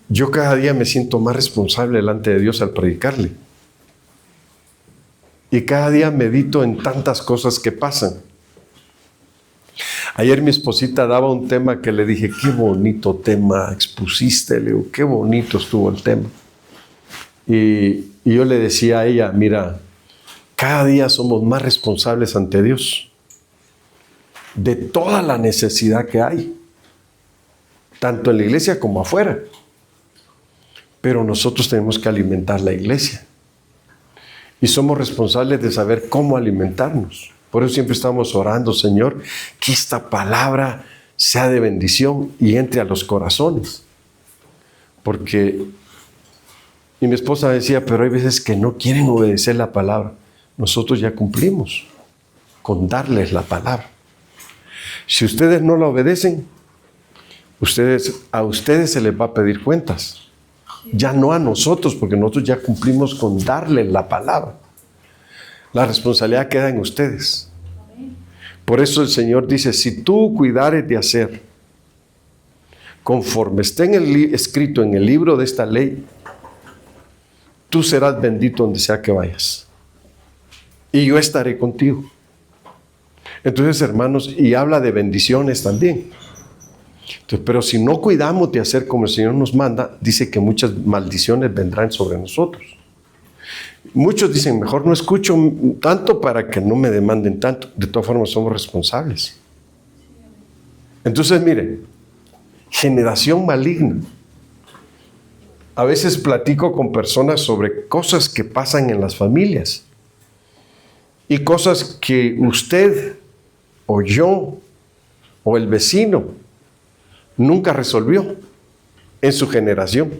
yo cada día me siento más responsable delante de Dios al predicarle. Y cada día medito en tantas cosas que pasan. Ayer mi esposita daba un tema que le dije, qué bonito tema expusiste, le digo, qué bonito estuvo el tema. Y yo le decía a ella, mira, cada día somos más responsables ante Dios de toda la necesidad que hay, tanto en la iglesia como afuera. Pero nosotros tenemos que alimentar la iglesia. Y somos responsables de saber cómo alimentarnos. Por eso siempre estamos orando, Señor, que esta palabra sea de bendición y entre a los corazones. Porque, y mi esposa decía, pero hay veces que no quieren obedecer la palabra. Nosotros ya cumplimos con darles la palabra. Si ustedes no la obedecen, a ustedes se les va a pedir cuentas. Ya no a nosotros, porque nosotros ya cumplimos con darles la palabra. La responsabilidad queda en ustedes. Por eso el Señor dice, si tú cuidares de hacer conforme esté escrito en el libro de esta ley, tú serás bendito donde sea que vayas. Y yo estaré contigo. Entonces, hermanos, y habla de bendiciones también. Entonces, pero si no cuidamos de hacer como el Señor nos manda, dice que muchas maldiciones vendrán sobre nosotros. Muchos dicen, mejor no escucho tanto para que no me demanden tanto. De todas formas, somos responsables. Entonces, miren, generación maligna. A veces platico con personas sobre cosas que pasan en las familias y cosas que usted o yo o el vecino nunca resolvió en su generación.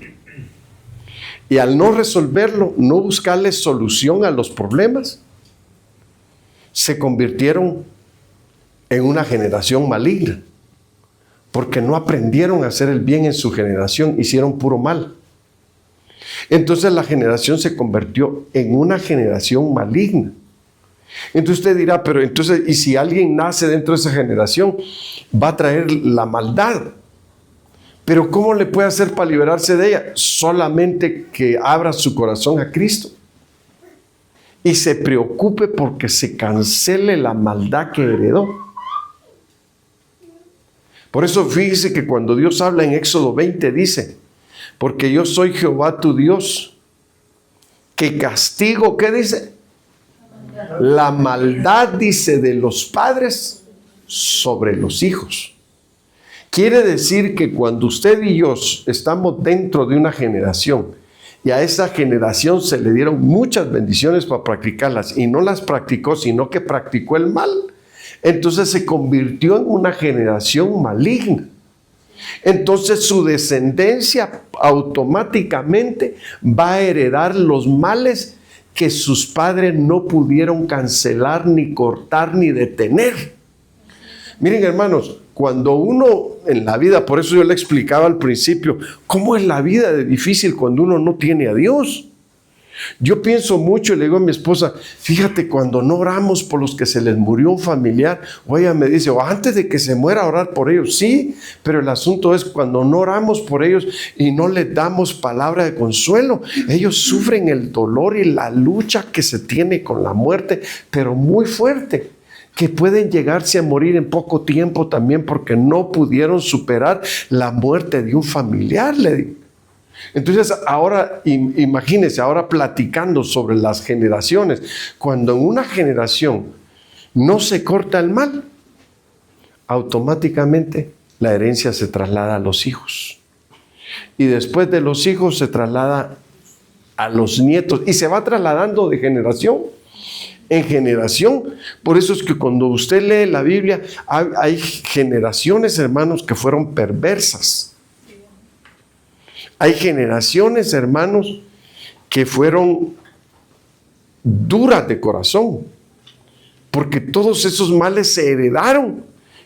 Y al no resolverlo, no buscarle solución a los problemas, se convirtieron en una generación maligna. Porque no aprendieron a hacer el bien en su generación, hicieron puro mal. Entonces la generación se convirtió en una generación maligna. Entonces usted dirá, pero entonces, ¿y si alguien nace dentro de esa generación? Va a traer la maldad. Pero ¿cómo le puede hacer para liberarse de ella? Solamente que abra su corazón a Cristo y se preocupe porque se cancele la maldad que heredó. Por eso fíjese que cuando Dios habla en Éxodo 20 dice, porque yo soy Jehová tu Dios, que castigo, ¿qué dice? La maldad, dice, de los padres sobre los hijos. Quiere decir que cuando usted y yo estamos dentro de una generación y a esa generación se le dieron muchas bendiciones para practicarlas y no las practicó, sino que practicó el mal, entonces se convirtió en una generación maligna. Entonces su descendencia automáticamente va a heredar los males que sus padres no pudieron cancelar, ni cortar, ni detener. Miren, hermanos, cuando uno en la vida, por eso yo le explicaba al principio, ¿cómo es la vida de difícil cuando uno no tiene a Dios? Yo pienso mucho y le digo a mi esposa, fíjate, cuando no oramos por los que se les murió un familiar, o ella me dice, antes de que se muera, orar por ellos. Sí, pero el asunto es cuando no oramos por ellos y no les damos palabra de consuelo, ellos sufren el dolor y la lucha que se tiene con la muerte, pero muy fuerte, que pueden llegarse a morir en poco tiempo también porque no pudieron superar la muerte de un familiar, le digo. Entonces ahora, imagínense, ahora platicando sobre las generaciones, cuando en una generación no se corta el mal, automáticamente la herencia se traslada a los hijos. Y después de los hijos se traslada a los nietos y se va trasladando de generación en generación. Por eso es que cuando usted lee la Biblia, hay generaciones, hermanos, que fueron perversas. Hay generaciones, hermanos, que fueron duras de corazón, porque todos esos males se heredaron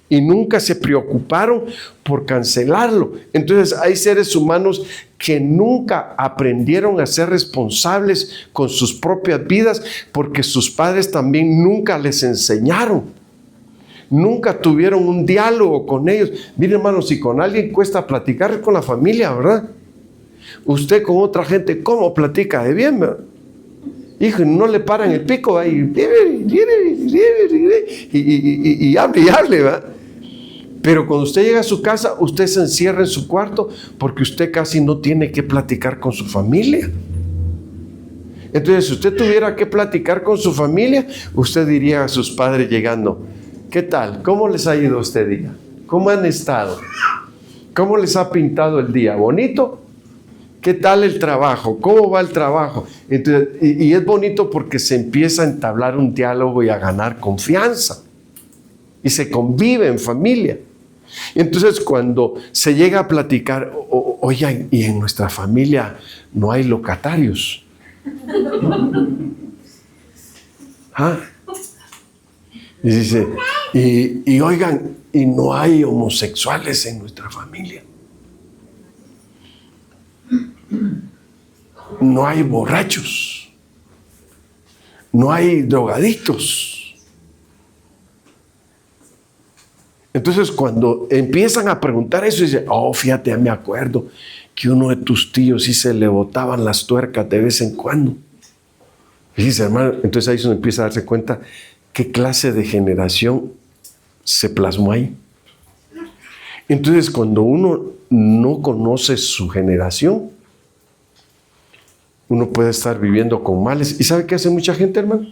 y nunca se preocuparon por cancelarlo. Entonces hay seres humanos que nunca aprendieron a ser responsables con sus propias vidas, porque sus padres también nunca les enseñaron. Nunca tuvieron un diálogo con ellos. Miren, hermanos, si con alguien cuesta platicar, con la familia, ¿verdad? Usted con otra gente, ¿cómo platica de bien, ¿verdad? Hijo, no le paran el pico ahí. Y hable, ¿verdad? Pero cuando usted llega a su casa, usted se encierra en su cuarto porque usted casi no tiene que platicar con su familia. Entonces, si usted tuviera que platicar con su familia, usted diría a sus padres llegando: ¿qué tal? ¿Cómo les ha ido este día? ¿Cómo han estado? ¿Cómo les ha pintado el día? ¿Bonito? ¿Qué tal el trabajo? ¿Cómo va el trabajo? Entonces, y es bonito porque se empieza a entablar un diálogo y a ganar confianza. Y se convive en familia. Entonces, cuando se llega a platicar, oigan, y en nuestra familia no hay locatarios. ¿Ah? Y dice, y oigan, y no hay homosexuales en nuestra familia. No hay borrachos. No hay drogadictos. Entonces, cuando empiezan a preguntar eso, dicen: oh, fíjate, ya me acuerdo que uno de tus tíos sí se le botaban las tuercas de vez en cuando. Y dice, hermano, entonces ahí se empieza a darse cuenta qué clase de generación se plasmó ahí. Entonces, cuando uno no conoce su generación, uno puede estar viviendo con males. ¿Y sabe qué hace mucha gente, hermano?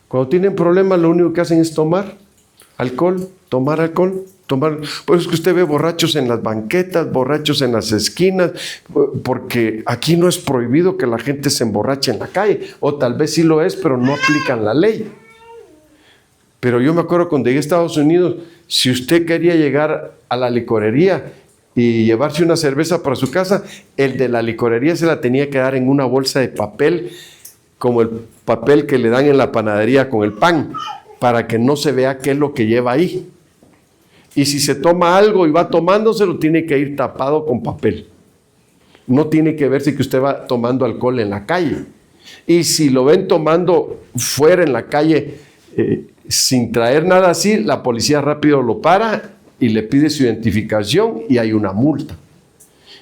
Cuando tienen problemas, lo único que hacen es tomar alcohol, tomar alcohol, tomar. Por eso es que usted ve borrachos en las banquetas, borrachos en las esquinas, porque aquí no es prohibido que la gente se emborrache en la calle, o tal vez sí lo es, pero no aplican la ley. Pero yo me acuerdo cuando llegué a Estados Unidos, si usted quería llegar a la licorería y llevarse una cerveza para su casa, el de la licorería se la tenía que dar en una bolsa de papel, como el papel que le dan en la panadería con el pan, para que no se vea qué es lo que lleva ahí. Y si se toma algo y va tomándoselo, tiene que ir tapado con papel. No tiene que verse que usted va tomando alcohol en la calle. Y si lo ven tomando fuera en la calle, sin traer nada así, la policía rápido lo para y le pide su identificación y hay una multa.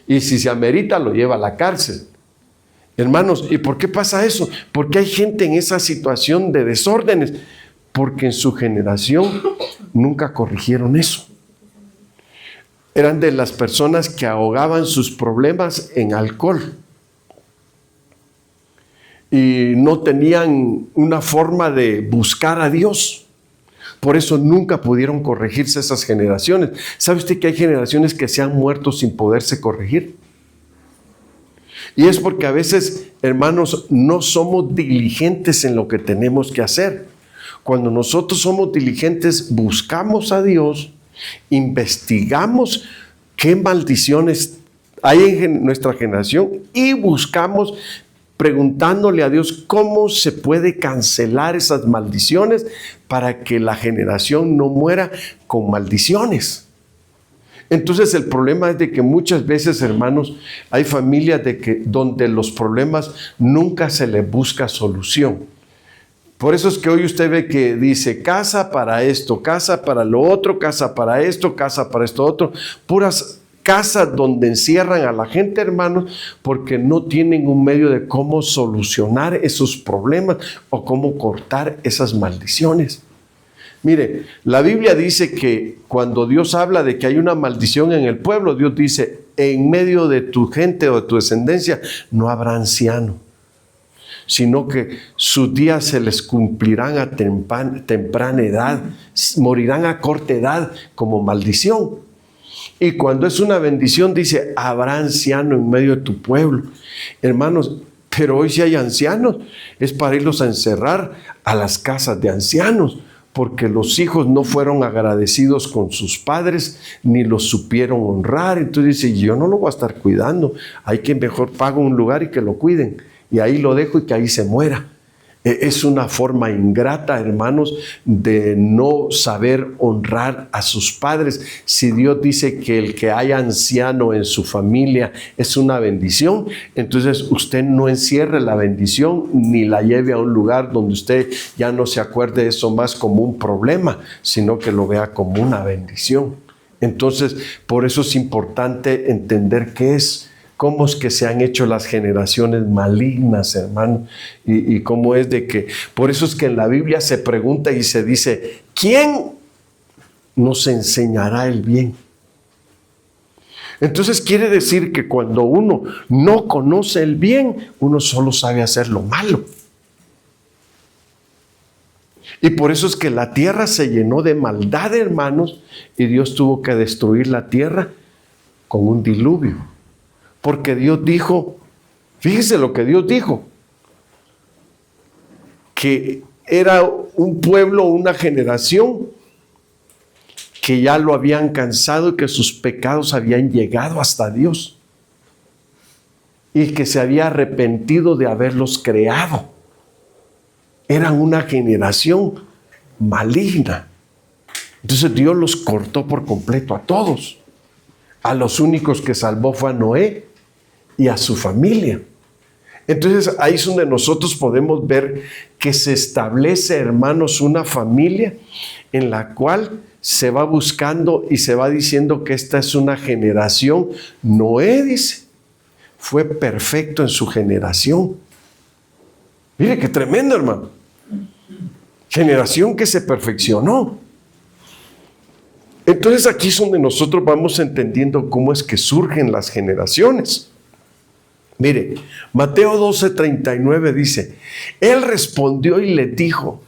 Y si se amerita, lo lleva a la cárcel. Hermanos, ¿y por qué pasa eso? Porque hay gente en esa situación de desórdenes, porque en su generación nunca corrigieron eso. Eran de las personas que ahogaban sus problemas en alcohol y no tenían una forma de buscar a Dios. Por eso nunca pudieron corregirse esas generaciones. ¿Sabe usted que hay generaciones que se han muerto sin poderse corregir? Y es porque a veces, hermanos, no somos diligentes en lo que tenemos que hacer. Cuando nosotros somos diligentes, buscamos a Dios, investigamos qué maldiciones hay en nuestra generación y buscamos, preguntándole a Dios cómo se puede cancelar esas maldiciones para que la generación no muera con maldiciones. Entonces el problema es de que muchas veces, hermanos, hay familias donde los problemas nunca se les busca solución. Por eso es que hoy usted ve que dice casa para esto, casa para lo otro, casa para esto, casa para esto otro. Puras casas donde encierran a la gente, hermanos, porque no tienen un medio de cómo solucionar esos problemas o cómo cortar esas maldiciones. Mire, la Biblia dice que cuando Dios habla de que hay una maldición en el pueblo, Dios dice: en medio de tu gente o de tu descendencia no habrá anciano, sino que sus días se les cumplirán a temprana edad, morirán a corta edad como maldición. Y cuando es una bendición, dice: habrá anciano en medio de tu pueblo. Hermanos, pero hoy si hay ancianos, es para irlos a encerrar a las casas de ancianos, porque los hijos no fueron agradecidos con sus padres, ni los supieron honrar. Entonces dice: yo no lo voy a estar cuidando, hay que mejor pago un lugar y que lo cuiden. Y ahí lo dejo y que ahí se muera. Es una forma ingrata, hermanos, de no saber honrar a sus padres. Si Dios dice que el que haya anciano en su familia es una bendición, entonces usted no encierre la bendición ni la lleve a un lugar donde usted ya no se acuerde de eso más como un problema, sino que lo vea como una bendición. Entonces, por eso es importante entender qué es cómo es que se han hecho las generaciones malignas, hermano, y cómo es de que, por eso es que en la Biblia se pregunta y se dice, ¿quién nos enseñará el bien? Entonces quiere decir que cuando uno no conoce el bien, uno solo sabe hacer lo malo. Y por eso es que la tierra se llenó de maldad, hermanos, y Dios tuvo que destruir la tierra con un diluvio. Porque Dios dijo, fíjese lo que Dios dijo, que era un pueblo, una generación que ya lo habían cansado y que sus pecados habían llegado hasta Dios y que se había arrepentido de haberlos creado. Eran una generación maligna. Entonces Dios los cortó por completo a todos. A los únicos que salvó fue a Noé y a su familia. Entonces ahí es donde nosotros podemos ver que se establece, hermanos, una familia en la cual se va buscando y se va diciendo que esta es una generación. Noé, dice, fue perfecto en su generación. Mire qué tremendo, hermano. Generación que se perfeccionó. Entonces aquí es donde nosotros vamos entendiendo cómo es que surgen las generaciones. Mire, Mateo 12:39 dice, Él respondió y le dijo,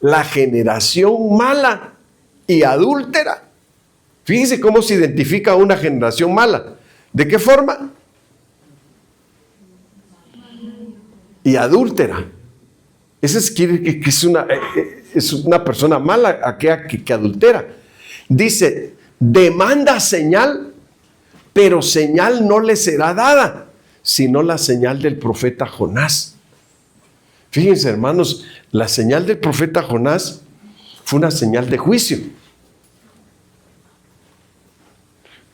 la generación mala y adúltera. Fíjense cómo se identifica una generación mala. ¿De qué forma? Y adúltera. Ese quiere que es una persona mala, aquella que adultera. Dice, demanda señal, pero señal no le será dada, sino la señal del profeta Jonás. Fíjense, hermanos, la señal del profeta Jonás fue una señal de juicio.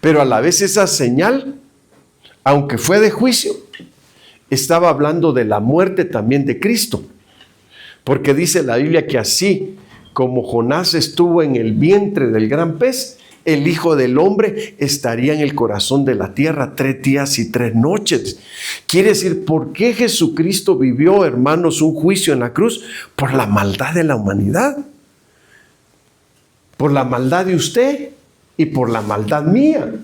Pero a la vez esa señal, aunque fue de juicio, estaba hablando de la muerte también de Cristo. Porque dice la Biblia que así como Jonás estuvo en el vientre del gran pez, el Hijo del Hombre estaría en el corazón de la tierra 3 días y 3 noches. Quiere decir, ¿por qué Jesucristo vivió, hermanos, un juicio en la cruz? Por la maldad de la humanidad. Por la maldad de usted y por la maldad mía.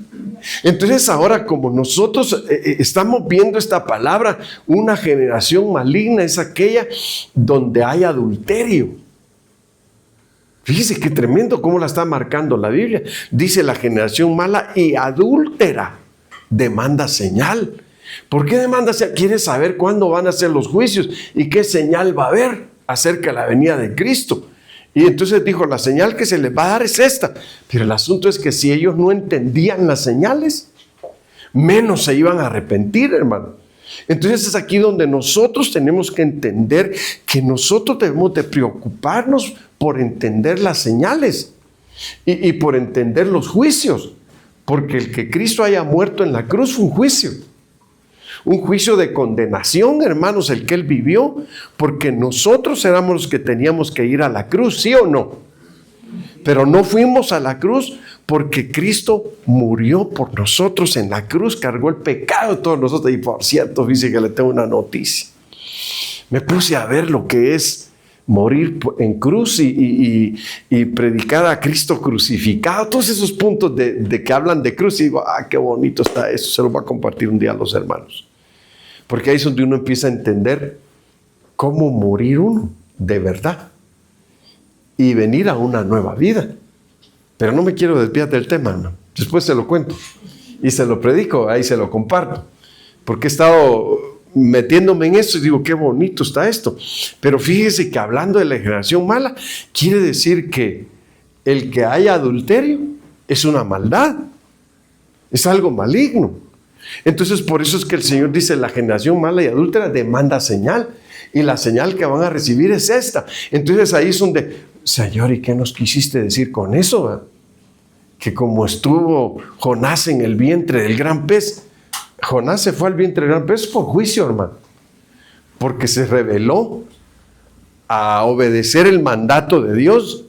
Entonces ahora, como nosotros estamos viendo esta palabra, una generación maligna es aquella donde hay adulterio. Fíjese qué tremendo cómo la está marcando la Biblia. Dice la generación mala y adúltera demanda señal. ¿Por qué demanda señal? Quiere saber cuándo van a ser los juicios y qué señal va a haber acerca de la venida de Cristo. Y entonces dijo, la señal que se les va a dar es esta. Pero el asunto es que si ellos no entendían las señales, menos se iban a arrepentir, hermano. Entonces es aquí donde nosotros tenemos que entender que nosotros debemos de preocuparnos por entender las señales y por entender los juicios. Porque el que Cristo haya muerto en la cruz fue un juicio. Un juicio de condenación, hermanos, el que Él vivió, porque nosotros éramos los que teníamos que ir a la cruz, ¿sí o no? Pero no fuimos a la cruz porque Cristo murió por nosotros en la cruz, cargó el pecado de todos nosotros. Y por cierto, dice que le tengo una noticia. Me puse a ver lo que es morir en cruz y predicar a Cristo crucificado, todos esos puntos de que hablan de cruz, y digo, qué bonito está eso, se lo voy a compartir un día a los hermanos. Porque ahí es donde uno empieza a entender cómo morir uno de verdad y venir a una nueva vida. Pero no me quiero desviar del tema, hermano. Después se lo cuento y se lo predico, ahí se lo comparto. Porque he estado metiéndome en esto y digo, qué bonito está esto. Pero fíjese que hablando de la generación mala, quiere decir que el que haya adulterio es una maldad, es algo maligno. Entonces por eso es que el Señor dice, la generación mala y adúltera demanda señal, y la señal que van a recibir es esta. Entonces ahí es donde, Señor, ¿y qué nos quisiste decir con eso? Que como estuvo Jonás en el vientre del gran pez, Jonás se fue al vientre del gran pez por juicio, hermano, porque se rebeló a obedecer el mandato de Dios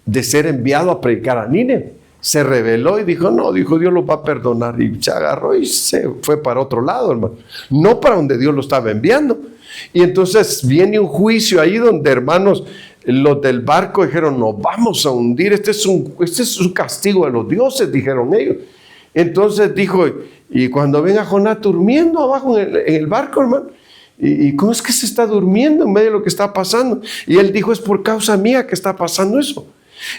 de ser enviado a predicar a Nínive. Se rebeló y dijo, no, dijo, Dios lo va a perdonar. Y se agarró y se fue para otro lado, hermano. No para donde Dios lo estaba enviando. Y entonces viene un juicio ahí donde, hermanos, los del barco dijeron, nos vamos a hundir. Este es un castigo de los dioses, dijeron ellos. Entonces dijo, y cuando venga Jonás durmiendo abajo en el barco, hermano, ¿y cómo es que se está durmiendo en medio de lo que está pasando? Y él dijo, es por causa mía que está pasando eso.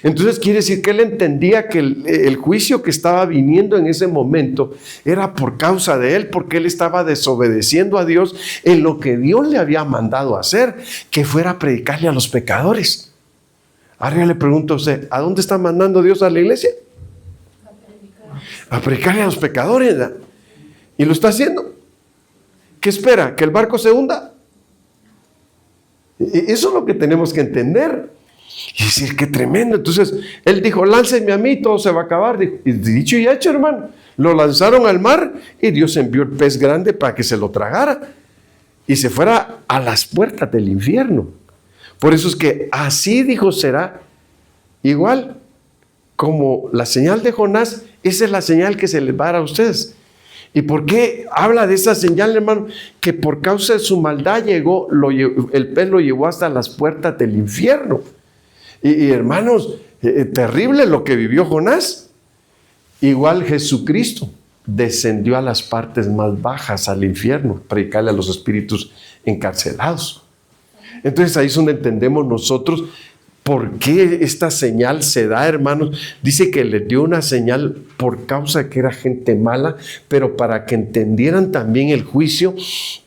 Entonces quiere decir que él entendía que el juicio que estaba viniendo en ese momento era por causa de él, porque él estaba desobedeciendo a Dios en lo que Dios le había mandado hacer, que fuera a predicarle a los pecadores. Ahora yo le pregunto a usted, ¿a dónde está mandando Dios a la iglesia? A predicarle a los pecadores, ¿verdad? Y lo está haciendo. ¿Qué espera? ¿Que el barco se hunda? Eso es lo que tenemos que entender. Y decir, qué tremendo. Entonces, él dijo, láncenme a mí, todo se va a acabar. Y dicho y hecho, hermano. Lo lanzaron al mar y Dios envió el pez grande para que se lo tragara. Y se fuera a las puertas del infierno. Por eso es que así, dijo, será igual como la señal de Jonás. Esa es la señal que se les va a dar a ustedes. ¿Y por qué habla de esa señal, hermano? Que por causa de su maldad el pez lo llevó hasta las puertas del infierno. Y hermanos, terrible lo que vivió Jonás. Igual Jesucristo descendió a las partes más bajas, al infierno, predicarle a los espíritus encarcelados. Entonces ahí es donde entendemos nosotros por qué esta señal se da, hermanos. Dice que les dio una señal por causa de que era gente mala, pero para que entendieran también el juicio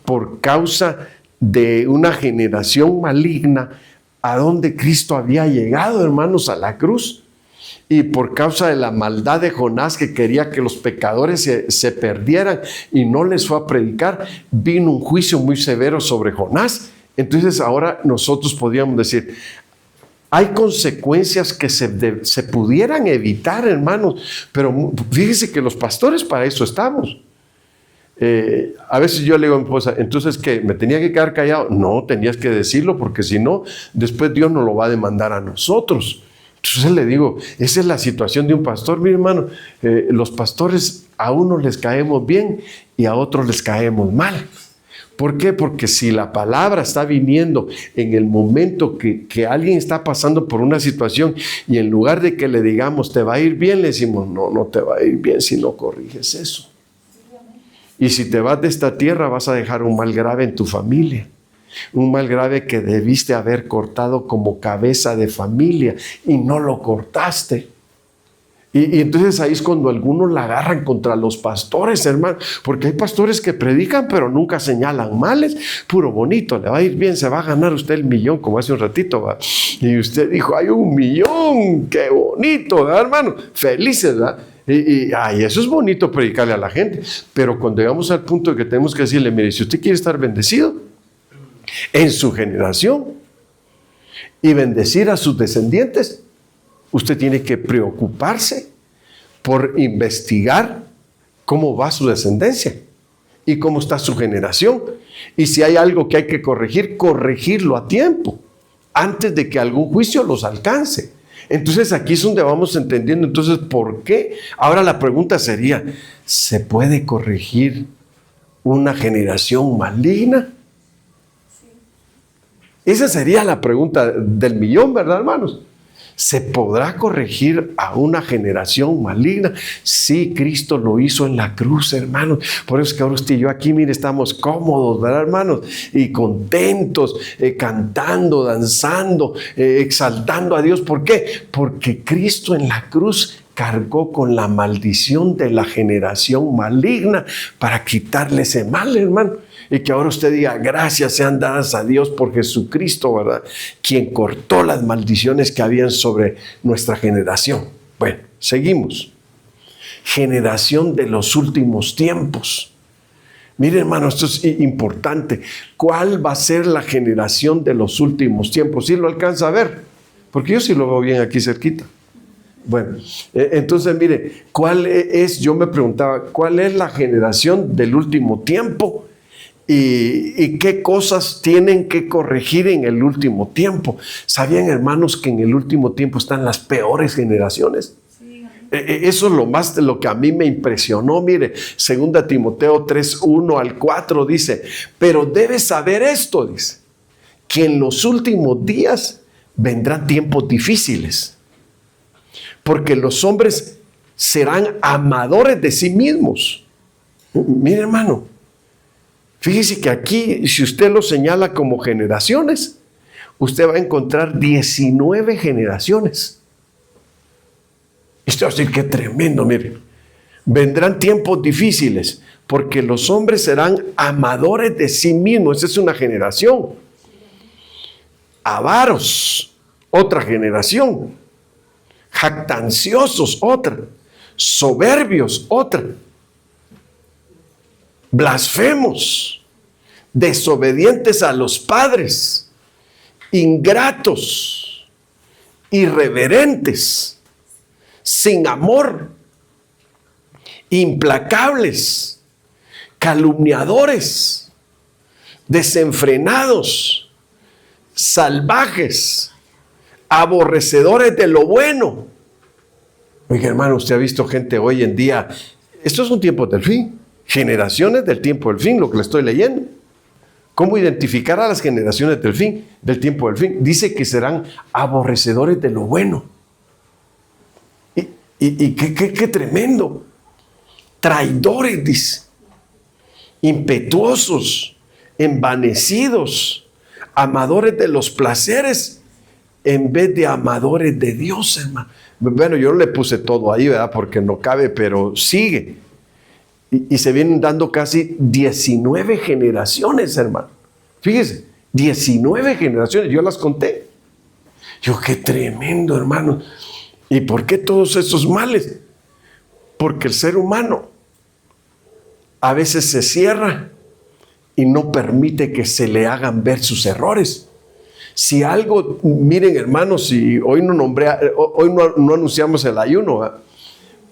por causa de una generación maligna a donde Cristo había llegado, hermanos, a la cruz. Y por causa de la maldad de Jonás, que quería que los pecadores se perdieran y no les fue a predicar, vino un juicio muy severo sobre Jonás. Entonces ahora nosotros podríamos decir, hay consecuencias que se pudieran evitar, hermanos, pero fíjese que los pastores para eso estamos. A veces yo le digo a mi esposa, entonces ¿qué? ¿Me tenía que quedar callado? No, tenías que decirlo, porque si no, después Dios nos lo va a demandar a nosotros. Entonces le digo, esa es la situación de un pastor. Mi hermano, los pastores a unos les caemos bien y a otros les caemos mal. ¿Por qué? Porque si la palabra está viniendo en el momento que alguien está pasando por una situación y en lugar de que le digamos te va a ir bien, le decimos no te va a ir bien si no corriges eso. Y si te vas de esta tierra vas a dejar un mal grave en tu familia. Un mal grave que debiste haber cortado como cabeza de familia y no lo cortaste. Y entonces ahí es cuando algunos la agarran contra los pastores, hermano, porque hay pastores que predican pero nunca señalan males. Puro bonito, le va a ir bien, se va a ganar usted el millón, como hace un ratito, ¿va? Y usted dijo, hay un millón, qué bonito, ¿verdad, hermano? Felices, ¿verdad? Y eso es bonito predicarle a la gente, pero cuando llegamos al punto de que tenemos que decirle, mire, si usted quiere estar bendecido en su generación y bendecir a sus descendientes, usted tiene que preocuparse por investigar cómo va su descendencia y cómo está su generación. Y si hay algo que hay que corregir, corregirlo a tiempo, antes de que algún juicio los alcance. Entonces aquí es donde vamos entendiendo, entonces, ¿por qué? Ahora la pregunta sería, ¿se puede corregir una generación maligna? Esa sería la pregunta del millón, ¿verdad, hermanos? ¿Se podrá corregir a una generación maligna? Sí, Cristo lo hizo en la cruz, hermanos. Por eso es que ahora usted y yo aquí, mire, estamos cómodos, ¿verdad, hermanos? Y contentos, cantando, danzando, exaltando a Dios. ¿Por qué? Porque Cristo en la cruz cargó con la maldición de la generación maligna para quitarle ese mal, hermano. Y que ahora usted diga, gracias sean dadas a Dios por Jesucristo, ¿verdad? Quien cortó las maldiciones que habían sobre nuestra generación. Bueno, seguimos. Generación de los últimos tiempos. Mire, hermano, esto es importante. ¿Cuál va a ser la generación de los últimos tiempos? ¿Sí lo alcanza a ver? Porque yo sí lo veo bien aquí cerquita. Bueno, entonces mire, yo me preguntaba, ¿cuál es la generación del último tiempo? ¿Y qué cosas tienen que corregir en el último tiempo? ¿Sabían, hermanos, que en el último tiempo están las peores generaciones? Sí. Eso es lo que a mí me impresionó. Mire, 2 Timoteo 3:1-4 dice, pero debes saber esto, dice, que en los últimos días vendrán tiempos difíciles, porque los hombres serán amadores de sí mismos. Mire, hermano, fíjese que aquí, si usted lo señala como generaciones, usted va a encontrar 19 generaciones. Esto va a decir que tremendo, mire. Vendrán tiempos difíciles porque los hombres serán amadores de sí mismos. Esa es una generación. Avaros, otra generación. Jactanciosos, otra. Soberbios, otra. Blasfemos, desobedientes a los padres, ingratos, irreverentes, sin amor, implacables, calumniadores, desenfrenados, salvajes, aborrecedores de lo bueno. Oiga, hermano, usted ha visto gente hoy en día. Esto es un tiempo del fin, generaciones del tiempo del fin, lo que le estoy leyendo. ¿Cómo identificar a las generaciones del fin, del tiempo del fin? Dice que serán aborrecedores de lo bueno. Y qué tremendo. Traidores, dice. Impetuosos, envanecidos, amadores de los placeres en vez de amadores de Dios, hermano. Bueno, yo no le puse todo ahí, ¿verdad? Porque no cabe, pero sigue. Y se vienen dando casi 19 generaciones, hermano. Fíjese, 19 generaciones, yo las conté. Yo, qué tremendo, hermano. ¿Y por qué todos esos males? Porque el ser humano a veces se cierra y no permite que se le hagan ver sus errores. Si algo, miren, hermanos, si hoy no anunciamos el ayuno, ¿verdad?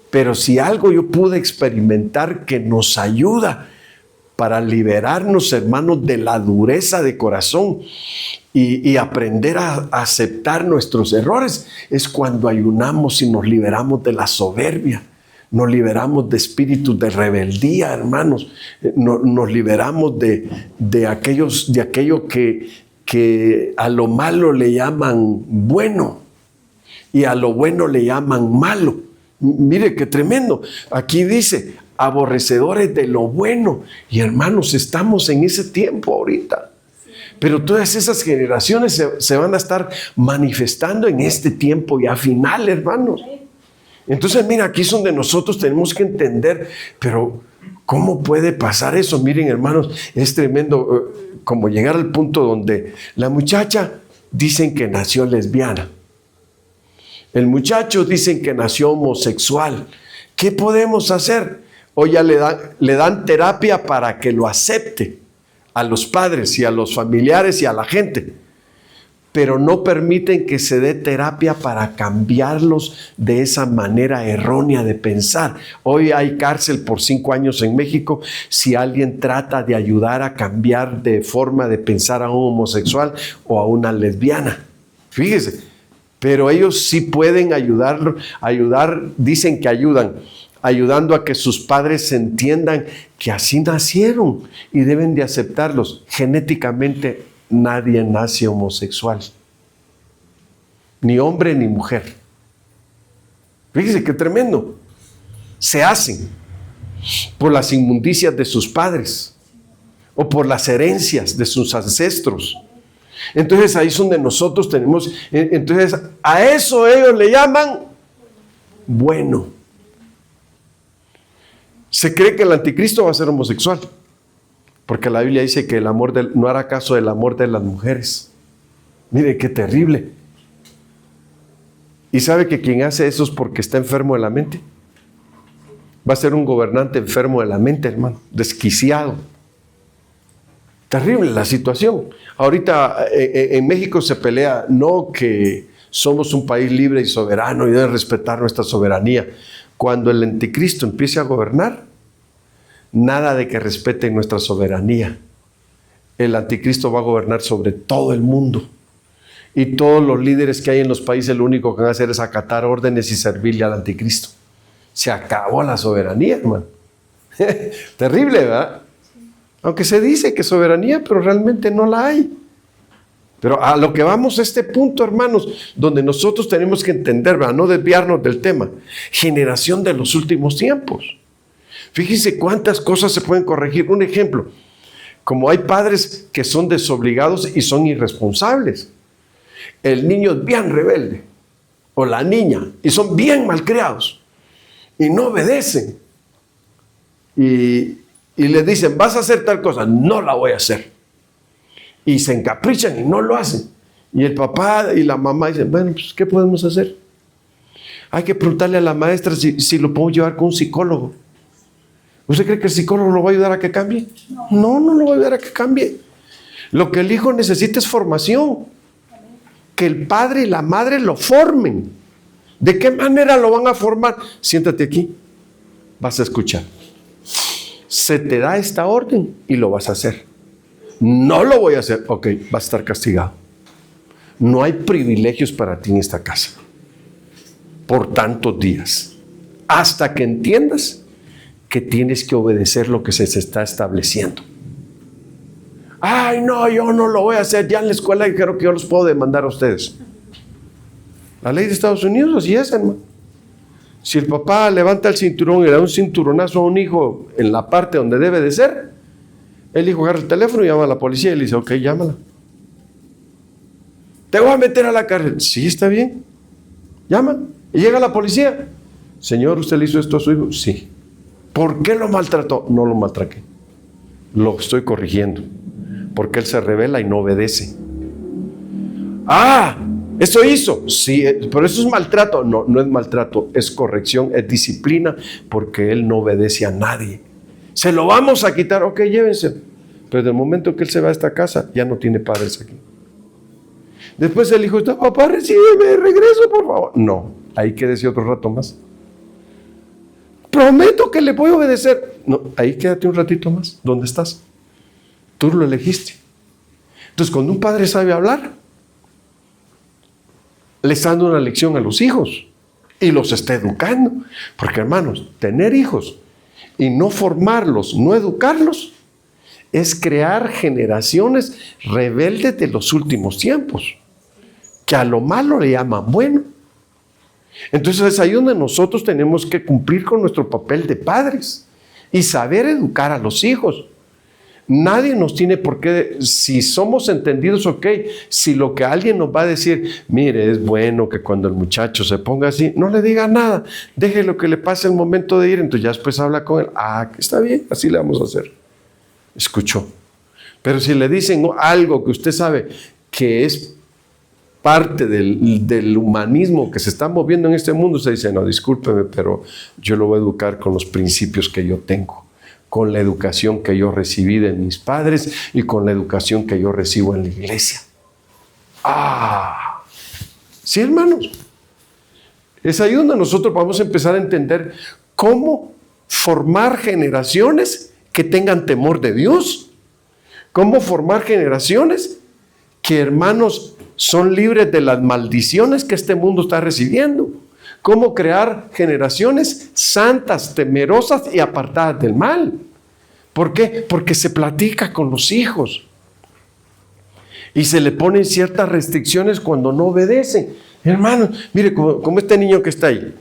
Pero si algo yo pude experimentar que nos ayuda para liberarnos, hermanos, de la dureza de corazón y aprender a aceptar nuestros errores, es cuando ayunamos y nos liberamos de la soberbia, nos liberamos de espíritus de rebeldía, hermanos, nos liberamos de aquello que a lo malo le llaman bueno y a lo bueno le llaman malo. Mire qué tremendo. Aquí dice, aborrecedores de lo bueno. Y hermanos, estamos en ese tiempo ahorita. Pero todas esas generaciones se van a estar manifestando en este tiempo ya final, hermanos. Entonces, mira, aquí es donde nosotros tenemos que entender, pero ¿cómo puede pasar eso? Miren, hermanos, es tremendo como llegar al punto donde la muchacha dicen que nació lesbiana. El muchacho dicen que nació homosexual. ¿Qué podemos hacer? Hoy ya le dan terapia para que lo acepte a los padres y a los familiares y a la gente. Pero no permiten que se dé terapia para cambiarlos de esa manera errónea de pensar. Hoy hay cárcel por 5 años en México si alguien trata de ayudar a cambiar de forma de pensar a un homosexual o a una lesbiana. Fíjese. Pero ellos sí pueden ayudar, dicen que ayudando a que sus padres entiendan que así nacieron y deben de aceptarlos. Genéticamente nadie nace homosexual, ni hombre ni mujer. Fíjese qué tremendo. Se hacen por las inmundicias de sus padres o por las herencias de sus ancestros. Entonces ahí es donde nosotros tenemos, entonces a eso ellos le llaman bueno. Se cree que el anticristo va a ser homosexual, porque la Biblia dice que el amor no hará caso del amor de las mujeres. Mire qué terrible. ¿Y sabe que quien hace eso es porque está enfermo de la mente? Va a ser un gobernante enfermo de la mente, hermano, desquiciado. Terrible la situación. Ahorita en México se pelea, no que somos un país libre y soberano y deben respetar nuestra soberanía. Cuando el anticristo empiece a gobernar, nada de que respeten nuestra soberanía. El anticristo va a gobernar sobre todo el mundo. Y todos los líderes que hay en los países lo único que van a hacer es acatar órdenes y servirle al anticristo. Se acabó la soberanía, hermano. Terrible, ¿verdad? Aunque se dice que soberanía, pero realmente no la hay. Pero a lo que vamos a este punto, hermanos, donde nosotros tenemos que entender, ¿verdad? No desviarnos del tema. Generación de los últimos tiempos. Fíjense cuántas cosas se pueden corregir. Un ejemplo, como hay padres que son desobligados y son irresponsables. El niño es bien rebelde, o la niña, y son bien malcriados, y no obedecen. Y le dicen, vas a hacer tal cosa, no la voy a hacer. Y se encaprichan y no lo hacen. Y el papá y la mamá dicen, bueno, pues ¿qué podemos hacer? Hay que preguntarle a la maestra si lo podemos llevar con un psicólogo. ¿Usted cree que el psicólogo lo va a ayudar a que cambie? No, no lo va a ayudar a que cambie. Lo que el hijo necesita es formación. Que el padre y la madre lo formen. ¿De qué manera lo van a formar? Siéntate aquí, vas a escuchar. Se te da esta orden y lo vas a hacer. No lo voy a hacer. Ok, vas a estar castigado. No hay privilegios para ti en esta casa por tantos días, hasta que entiendas que tienes que obedecer lo que se está estableciendo. Ay, no, yo no lo voy a hacer. Ya en la escuela dijeron que yo los puedo demandar a ustedes. La ley de Estados Unidos así es, hermano. Si el papá levanta el cinturón y le da un cinturonazo a un hijo en la parte donde debe de ser, el hijo agarra el teléfono y llama a la policía y le dice, ok, llámala. Te voy a meter a la cárcel. Sí, está bien. Llama. Y llega la policía. Señor, ¿usted le hizo esto a su hijo? Sí. ¿Por qué lo maltrató? No lo maltraté. Lo estoy corrigiendo. Porque él se rebela y no obedece. Ah, ¿eso hizo? Sí, pero eso es maltrato. No, no es maltrato, es corrección, es disciplina, porque él no obedece a nadie. Se lo vamos a quitar, ok, llévense. Pero del momento que él se va a esta casa, ya no tiene padres aquí. Después el hijo está, papá, recíbeme de regreso, por favor. No, ahí quédese otro rato más. Prometo que le voy a obedecer. No, ahí quédate un ratito más. ¿Dónde estás? Tú lo elegiste. Entonces, cuando un padre sabe hablar, le está dando una lección a los hijos y los está educando. Porque, hermanos, tener hijos y no formarlos, no educarlos, es crear generaciones rebeldes de los últimos tiempos, que a lo malo le llaman bueno. Entonces es ahí donde nosotros tenemos que cumplir con nuestro papel de padres y saber educar a los hijos. Nadie nos tiene por qué, si somos entendidos, ok, si lo que alguien nos va a decir, mire, es bueno que cuando el muchacho se ponga así, no le diga nada, déjelo que le pase el momento de ir, entonces ya después habla con él, está bien, así le vamos a hacer. Escuchó. Pero si le dicen algo que usted sabe que es parte del humanismo que se está moviendo en este mundo, usted dice, no, discúlpeme, pero yo lo voy a educar con los principios que yo tengo, con la educación que yo recibí de mis padres y con la educación que yo recibo en la iglesia. Sí, hermanos. Es ahí donde nosotros vamos a empezar a entender cómo formar generaciones que tengan temor de Dios. Cómo formar generaciones que, hermanos, son libres de las maldiciones que este mundo está recibiendo. Cómo crear generaciones santas, temerosas y apartadas del mal. ¿Por qué? Porque se platica con los hijos y se le ponen ciertas restricciones cuando no obedecen. Hermano, mire, como este niño que está ahí.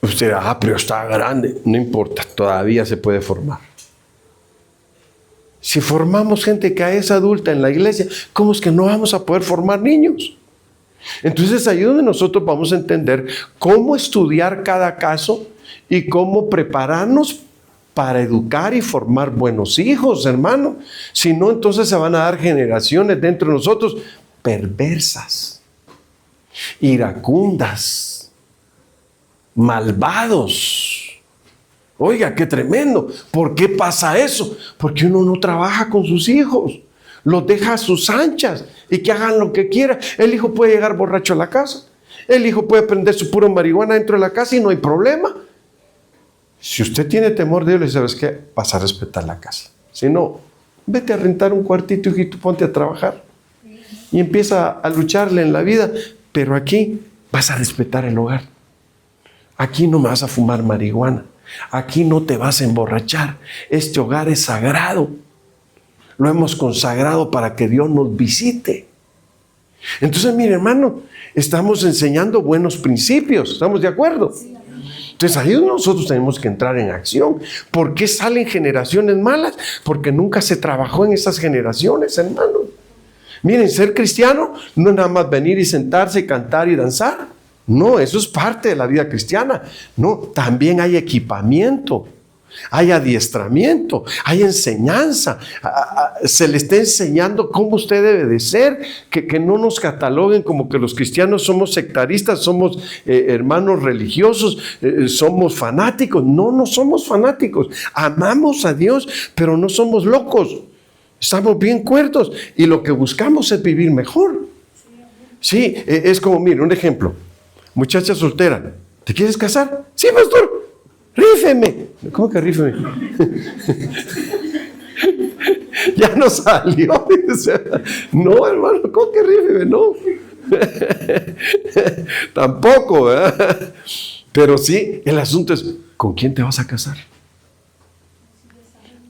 Usted, pero está grande. No importa, todavía se puede formar. Si formamos gente que es adulta en la iglesia, ¿cómo es que no vamos a poder formar niños? Entonces ahí es donde nosotros vamos a entender cómo estudiar cada caso y cómo prepararnos para educar y formar buenos hijos, hermano. Si no, entonces se van a dar generaciones dentro de nosotros perversas, iracundas, malvados. Oiga, qué tremendo. ¿Por qué pasa eso? Porque uno no trabaja con sus hijos. Los deja a sus anchas y que hagan lo que quiera. El hijo puede llegar borracho a la casa. El hijo puede prender su puro marihuana dentro de la casa y no hay problema. Si usted tiene temor de Dios, ¿sabes qué? Vas a respetar la casa. Si no, vete a rentar un cuartito, hijito, ponte a trabajar. Y empieza a lucharle en la vida. Pero aquí vas a respetar el hogar. aquí no vas a fumar marihuana, aquí no te vas a emborrachar, este hogar es sagrado, lo hemos consagrado para que Dios nos visite. Entonces, mire, hermano, estamos enseñando buenos principios, ¿estamos de acuerdo? Entonces ahí nosotros tenemos que entrar en acción. ¿Por qué salen generaciones malas? Porque nunca se trabajó en esas generaciones, hermano. Miren, ser cristiano no es nada más venir y sentarse, cantar y danzar. No, eso es parte de la vida cristiana. No, también hay equipamiento, hay adiestramiento, hay enseñanza. Se le está enseñando cómo usted debe de ser, que no nos cataloguen como que los cristianos somos sectaristas, somos hermanos religiosos, somos fanáticos. No, no somos fanáticos. Amamos a Dios, pero no somos locos. Estamos bien cuerdos y lo que buscamos es vivir mejor. Sí, es como, mire, un ejemplo. Muchacha soltera, ¿te quieres casar? Sí, pastor, rífeme. ¿Cómo que rífeme? Ya no salió. No, hermano, ¿cómo que rífeme? No. Tampoco, ¿verdad? Pero sí, el asunto es, ¿con quién te vas a casar?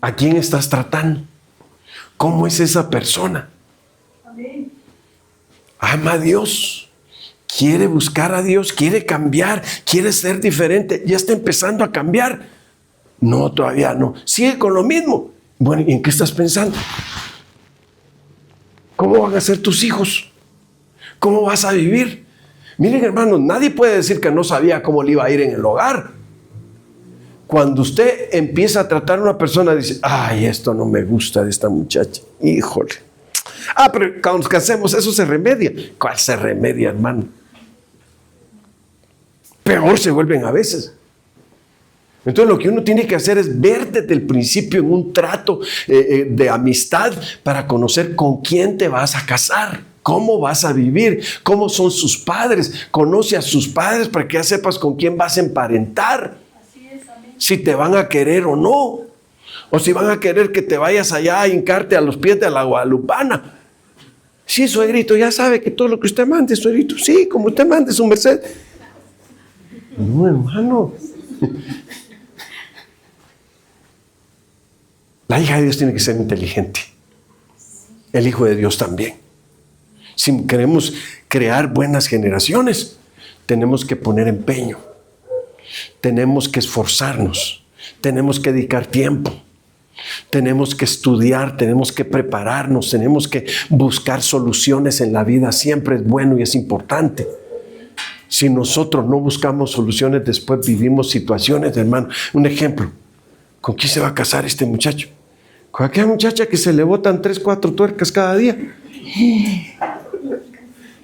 ¿A quién estás tratando? ¿Cómo es esa persona? Ama a Dios. Quiere buscar a Dios, quiere cambiar, quiere ser diferente, ya está empezando a cambiar. No, todavía no. Sigue con lo mismo. Bueno, ¿y en qué estás pensando? ¿Cómo van a ser tus hijos? ¿Cómo vas a vivir? Miren, hermanos, nadie puede decir que no sabía cómo le iba a ir en el hogar. Cuando usted empieza a tratar a una persona, dice, ay, esto no me gusta de esta muchacha. Híjole. Ah, pero cuando nos casemos, eso se remedia. ¿Cuál se remedia, hermano? Peor se vuelven a veces. Entonces lo que uno tiene que hacer es ver desde el principio en un trato de amistad para conocer con quién te vas a casar, cómo vas a vivir, cómo son sus padres. Conoce a sus padres para que ya sepas con quién vas a emparentar. Así es, amén. Si te van a querer o no. O si van a querer que te vayas allá a hincarte a los pies de la guadalupana. Sí, suegrito, ya sabe que todo lo que usted mande, suegrito. Sí, como usted mande su merced. No, hermano. La hija de Dios tiene que ser inteligente. El hijo de Dios también. Si queremos crear buenas generaciones, tenemos que poner empeño. Tenemos que esforzarnos. Tenemos que dedicar tiempo. Tenemos que estudiar, tenemos que prepararnos, tenemos que buscar soluciones en la vida. Siempre es bueno y es importante. Si nosotros no buscamos soluciones, después vivimos situaciones, hermano. Un ejemplo, ¿con quién se va a casar este muchacho? Con aquella muchacha que se le botan 3, 4 tuercas cada día.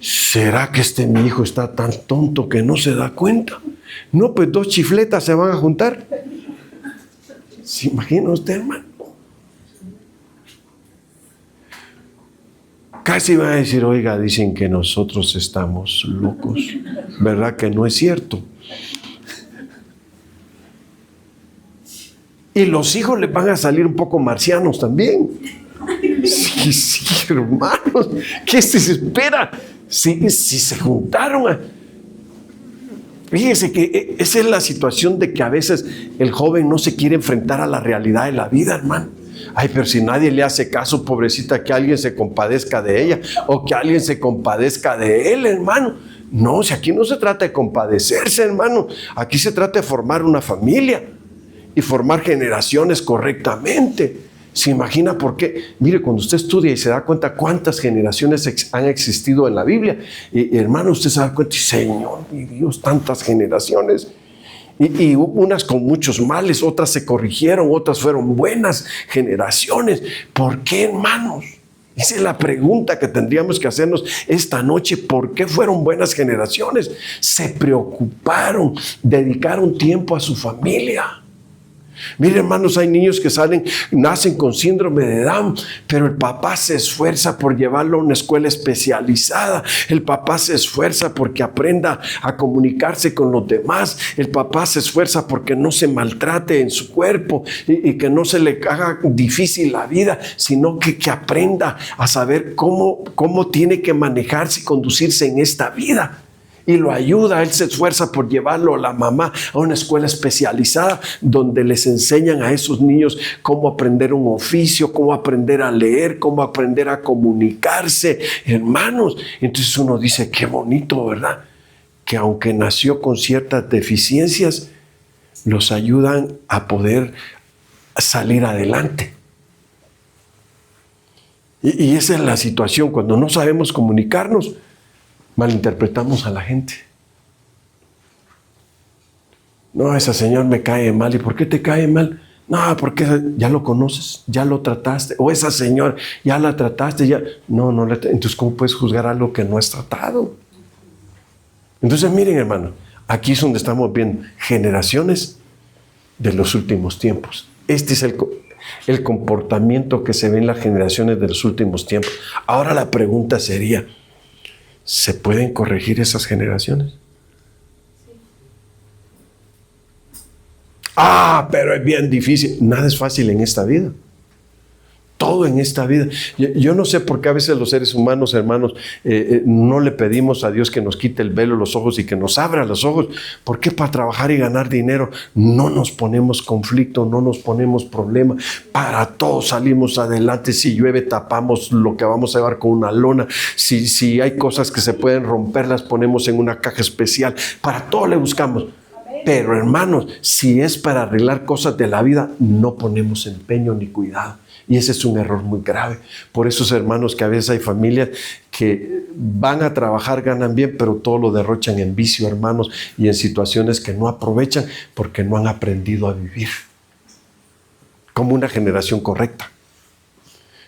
¿Será que mi hijo está tan tonto que no se da cuenta? No, pues 2 chifletas se van a juntar. ¿Se imagina usted, hermano? Casi va a decir, oiga, dicen que nosotros estamos locos. ¿Verdad que no es cierto? Y los hijos les van a salir un poco marcianos también. Sí, sí, hermanos. ¿Qué se espera? Si se juntaron. Fíjense que esa es la situación de que a veces el joven no se quiere enfrentar a la realidad de la vida, hermano. Ay, pero si nadie le hace caso, pobrecita, que alguien se compadezca de ella o que alguien se compadezca de él, hermano. No, si aquí no se trata de compadecerse, hermano. Aquí se trata de formar una familia y formar generaciones correctamente. ¿Se imagina por qué? Mire, cuando usted estudia y se da cuenta cuántas generaciones han existido en la Biblia, hermano, usted se da cuenta y Señor, mi Dios, tantas generaciones. Y unas con muchos males, otras se corrigieron, otras fueron buenas generaciones. ¿Por qué, hermanos? Esa es la pregunta que tendríamos que hacernos esta noche. ¿Por qué fueron buenas generaciones? Se preocuparon, dedicaron tiempo a su familia. Mire, hermanos, hay niños que nacen con síndrome de Down, pero el papá se esfuerza por llevarlo a una escuela especializada. El papá se esfuerza porque aprenda a comunicarse con los demás. El papá se esfuerza porque no se maltrate en su cuerpo y que no se le haga difícil la vida, sino que aprenda a saber cómo tiene que manejarse y conducirse en esta vida. y lo ayuda. Él se esfuerza por llevarlo a la mamá a una escuela especializada donde les enseñan a esos niños cómo aprender un oficio, cómo aprender a leer, cómo aprender a comunicarse, hermanos. Entonces uno dice, qué bonito, ¿verdad? Que aunque nació con ciertas deficiencias, los ayudan a poder salir adelante. Y esa es la situación. Cuando no sabemos comunicarnos, malinterpretamos a la gente. No, ese señor me cae mal. ¿Y por qué te cae mal? No, porque ya lo conoces, ya lo trataste. O esa señora, ya la trataste. Entonces, ¿cómo puedes juzgar algo que no has tratado? Entonces, miren, hermano, aquí es donde estamos viendo generaciones de los últimos tiempos. Este es el comportamiento que se ve en las generaciones de los últimos tiempos. Ahora la pregunta sería, ¿se pueden corregir esas generaciones? Pero es bien difícil. Nada es fácil en esta vida. Todo en esta vida. Yo no sé por qué a veces los seres humanos, hermanos, no le pedimos a Dios que nos quite el velo de los ojos y que nos abra los ojos. ¿Por qué para trabajar y ganar dinero no nos ponemos conflicto, no nos ponemos problema? Para todo salimos adelante. Si llueve, tapamos lo que vamos a llevar con una lona. Si hay cosas que se pueden romper, las ponemos en una caja especial. Para todo le buscamos. Pero, hermanos, si es para arreglar cosas de la vida, no ponemos empeño ni cuidado. Y ese es un error muy grave. Por eso, hermanos, que a veces hay familias que van a trabajar, ganan bien, pero todo lo derrochan en vicio, hermanos, y en situaciones que no aprovechan porque no han aprendido a vivir como una generación correcta.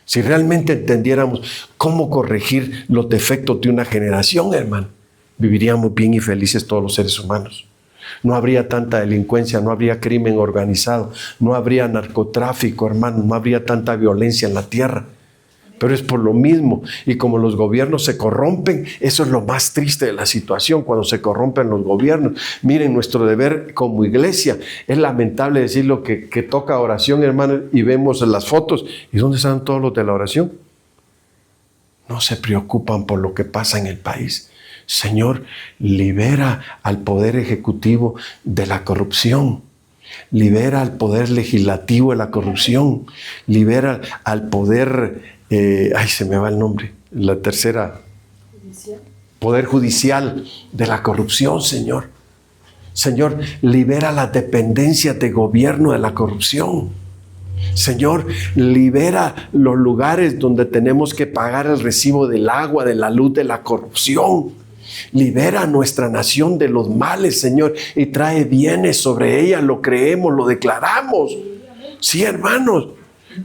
Si realmente entendiéramos cómo corregir los defectos de una generación, hermano, viviríamos bien y felices todos los seres humanos. No habría tanta delincuencia, no habría crimen organizado, no habría narcotráfico, hermano, no habría tanta violencia en la tierra. Pero es por lo mismo. Y como los gobiernos se corrompen, eso es lo más triste de la situación, cuando se corrompen los gobiernos. Miren, nuestro deber como iglesia, es lamentable decirlo que toca oración, hermano, y vemos las fotos. ¿Y dónde están todos los de la oración? No se preocupan por lo que pasa en el país. Señor, libera al Poder Ejecutivo de la corrupción. Libera al Poder Legislativo de la corrupción. Libera al Poder, se me va el nombre, la tercera, Poder Judicial de la corrupción, Señor. Señor, libera las dependencias de gobierno de la corrupción. Señor, libera los lugares donde tenemos que pagar el recibo del agua, de la luz, de la corrupción. Libera a nuestra nación de los males, Señor, y trae bienes sobre ella. Lo creemos, lo declaramos. Sí, hermanos.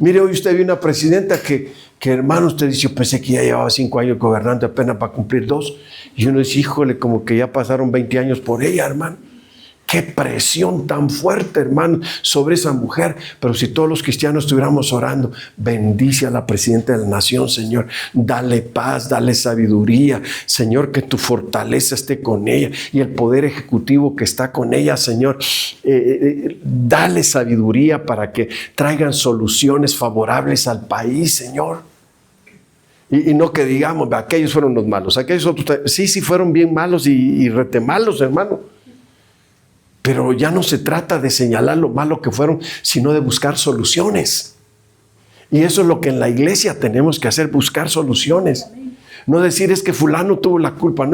Mire, hoy usted vio una presidenta que hermano, usted dice, yo pensé que ya llevaba 5 años gobernando, apenas para cumplir 2. Y uno dice, híjole, como que ya pasaron 20 años por ella, hermano. Qué presión tan fuerte, hermano, sobre esa mujer. Pero si todos los cristianos estuviéramos orando, bendice a la presidenta de la nación, Señor. Dale paz, dale sabiduría. Señor, que tu fortaleza esté con ella. Y el Poder Ejecutivo que está con ella, Señor, dale sabiduría para que traigan soluciones favorables al país, Señor. Y no que digamos, aquellos fueron los malos. Aquellos otros, sí fueron bien malos y rete malos, hermano. Pero ya no se trata de señalar lo malo que fueron, sino de buscar soluciones. Y eso es lo que en la iglesia tenemos que hacer, buscar soluciones. No decir es que fulano tuvo la culpa.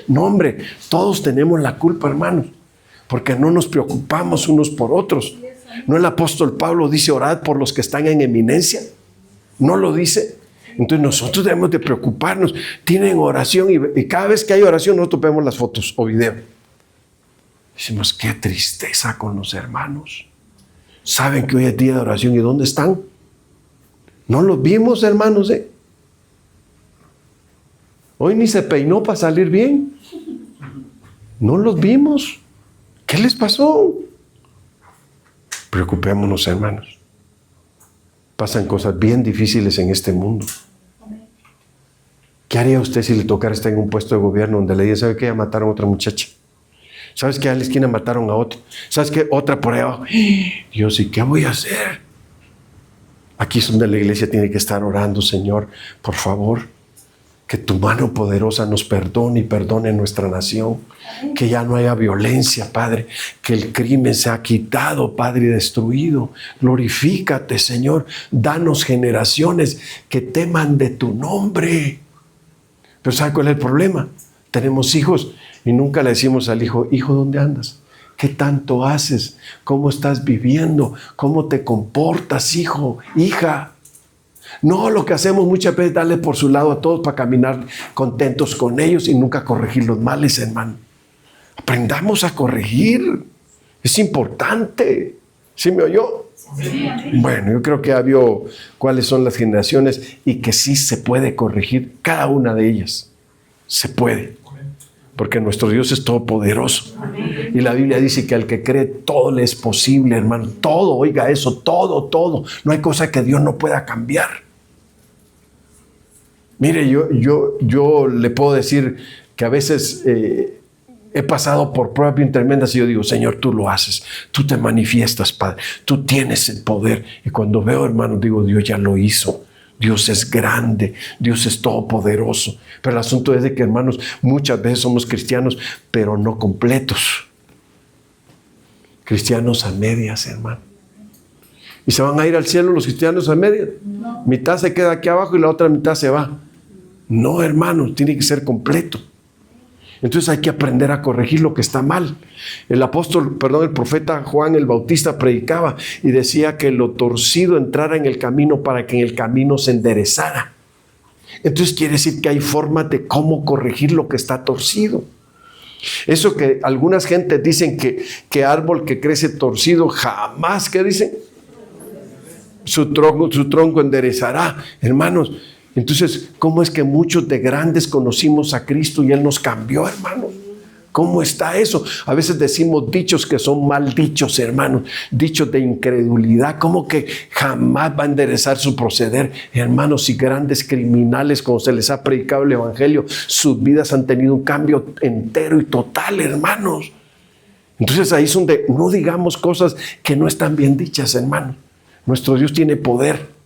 No, hombre, todos tenemos la culpa, hermanos, porque no nos preocupamos unos por otros. ¿No el apóstol Pablo dice orad por los que están en eminencia? ¿No lo dice? Entonces nosotros debemos de preocuparnos. Tienen oración y cada vez que hay oración nosotros vemos las fotos o videos. Decimos, qué tristeza con los hermanos. ¿Saben que hoy es día de oración y dónde están? ¿No los vimos, hermanos? Hoy ni se peinó para salir bien. No los vimos. ¿Qué les pasó? Preocupémonos, hermanos. Pasan cosas bien difíciles en este mundo. ¿Qué haría usted si le tocara estar en un puesto de gobierno donde le digan, ¿sabe qué? Ya mataron a otra muchacha. ¿Sabes qué? A la esquina mataron a otro. ¿Sabes qué? Otra por ahí abajo. Dios, ¿y qué voy a hacer? Aquí es donde la iglesia tiene que estar orando, Señor, por favor, Que tu mano poderosa nos perdone y perdone nuestra nación. Que ya no haya violencia, Padre. Que el crimen sea quitado, Padre, y destruido. Glorifícate, Señor. Danos generaciones que teman de tu nombre. Pero ¿sabe cuál es el problema? Tenemos hijos y nunca le decimos al hijo, hijo, ¿dónde andas? ¿Qué tanto haces? ¿Cómo estás viviendo? ¿Cómo te comportas, hijo, hija? No, lo que hacemos muchas veces es darle por su lado a todos para caminar contentos con ellos y nunca corregir los males, hermano. Aprendamos a corregir. Es importante. ¿Sí me oyó? Sí. Bueno, yo creo que ya vio cuáles son las generaciones y que sí se puede corregir cada una de ellas. Se puede. Porque nuestro Dios es todopoderoso. Amén. Y la Biblia dice que al que cree todo le es posible, hermano. Todo, oiga eso, todo. No hay cosa que Dios no pueda cambiar. Mire, yo le puedo decir que a veces he pasado por pruebas bien tremendas y yo digo, Señor, tú lo haces. Tú te manifiestas, Padre. Tú tienes el poder. Y cuando veo, hermano, digo, Dios ya lo hizo. Dios es grande, Dios es todopoderoso. Pero el asunto es de que, hermanos, muchas veces somos cristianos, pero no completos. Cristianos a medias, hermano. ¿Y se van a ir al cielo los cristianos a medias? No. Mitad se queda aquí abajo y la otra mitad se va. No, hermano, tiene que ser completo. Entonces hay que aprender a corregir lo que está mal. El profeta Juan el Bautista predicaba y decía que lo torcido entrara en el camino para que en el camino se enderezara. Entonces quiere decir que hay formas de cómo corregir lo que está torcido. Eso que algunas gentes dicen que árbol que crece torcido jamás, ¿qué dicen? Su tronco enderezará. Hermanos, entonces, ¿cómo es que muchos de grandes conocimos a Cristo y Él nos cambió, hermano? ¿Cómo está eso? A veces decimos dichos que son mal dichos, hermanos. Dichos de incredulidad. ¿Cómo que jamás va a enderezar su proceder? Hermanos, y grandes criminales, como se les ha predicado el Evangelio, sus vidas han tenido un cambio entero y total, hermanos. Entonces ahí es donde no digamos cosas que no están bien dichas, hermanos. Nuestro Dios tiene poder.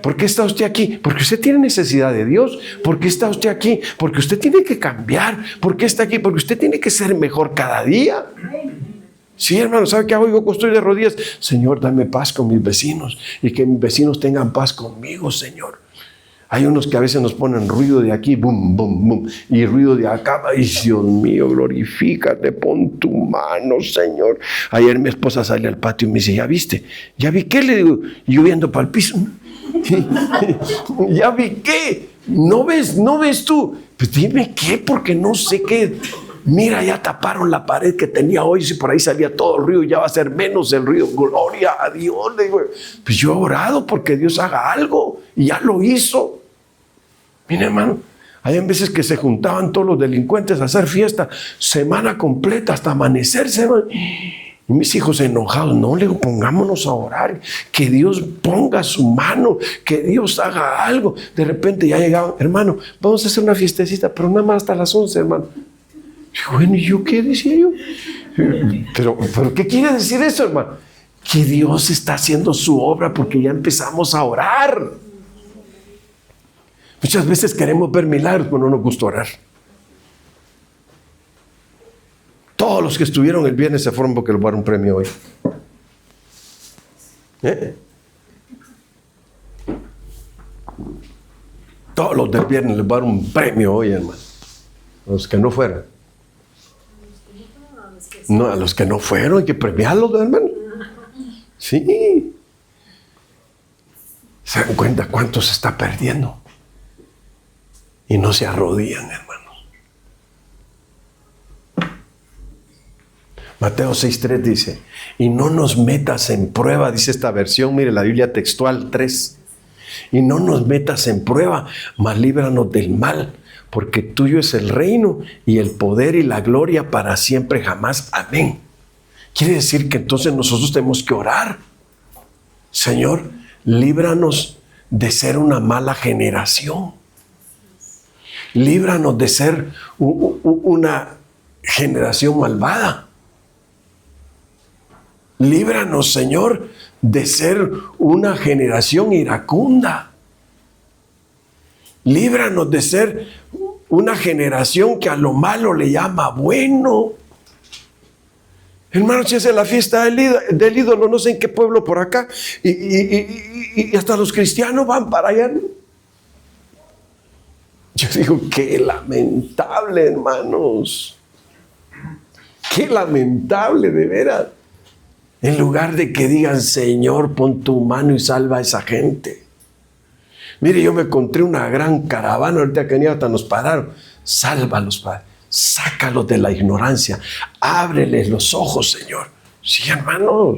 ¿Por qué está usted aquí? Porque usted tiene necesidad de Dios. ¿Por qué está usted aquí? Porque usted tiene que cambiar. ¿Por qué está aquí? Porque usted tiene que ser mejor cada día. Sí, hermano, ¿sabe qué hago? Yo estoy de rodillas. Señor, dame paz con mis vecinos y que mis vecinos tengan paz conmigo, Señor. Hay unos que a veces nos ponen ruido de aquí, bum, bum, bum, y ruido de acá. Ay, Dios mío, glorifícate, pon tu mano, Señor. Ayer mi esposa sale al patio y me dice, ¿ya viste? ¿Ya vi qué? Le digo, yo viendo para el piso. ¿Ya vi qué? ¿No ves tú? Pues dime qué, porque no sé qué. Mira, ya taparon la pared que tenía hoy, si por ahí salía todo el ruido, ya va a ser menos el ruido. Gloria a Dios. Le digo, pues yo he orado porque Dios haga algo y ya lo hizo. Mira, hermano, hay veces que se juntaban todos los delincuentes a hacer fiesta, semana completa hasta amanecerse, hermano. Y mis hijos enojados, no, le digo, pongámonos a orar, que Dios ponga su mano, que Dios haga algo. De repente ya llegaban, hermano, vamos a hacer una fiestecita, pero nada más hasta las 11, hermano. Y bueno, ¿y yo qué decía yo? Pero ¿qué quiere decir eso, hermano? Que Dios está haciendo su obra porque ya empezamos a orar. Muchas veces queremos ver milagros, pero no nos gusta orar. Todos los que estuvieron el viernes se fueron porque les voy a dar un premio hoy. Todos los del viernes les voy a dar un premio hoy, hermano. Los que no fueron. No, a los que no fueron hay que premiarlos, hermano. Sí. ¿Se dan cuenta cuánto se está perdiendo? Y no se arrodillan, hermanos. Mateo 6:3 dice, y no nos metas en prueba, dice esta versión, mire la Biblia textual 3. Y no nos metas en prueba, mas líbranos del mal, porque tuyo es el reino y el poder y la gloria para siempre jamás. Amén. Quiere decir que entonces nosotros tenemos que orar. Señor, líbranos de ser una mala generación. Líbranos de ser una generación malvada. Líbranos, Señor, de ser una generación iracunda. Líbranos de ser una generación que a lo malo le llama bueno. Hermanos, si es la fiesta del ídolo, no sé en qué pueblo por acá, y hasta los cristianos van para allá. Yo digo, qué lamentable, hermanos. Qué lamentable, de veras. En lugar de que digan, Señor, pon tu mano y salva a esa gente. Mire, yo me encontré una gran caravana, ahorita que venía hasta nos pararon. Sálvalos, Padre. Sácalos de la ignorancia. Ábreles los ojos, Señor. Sí, hermanos.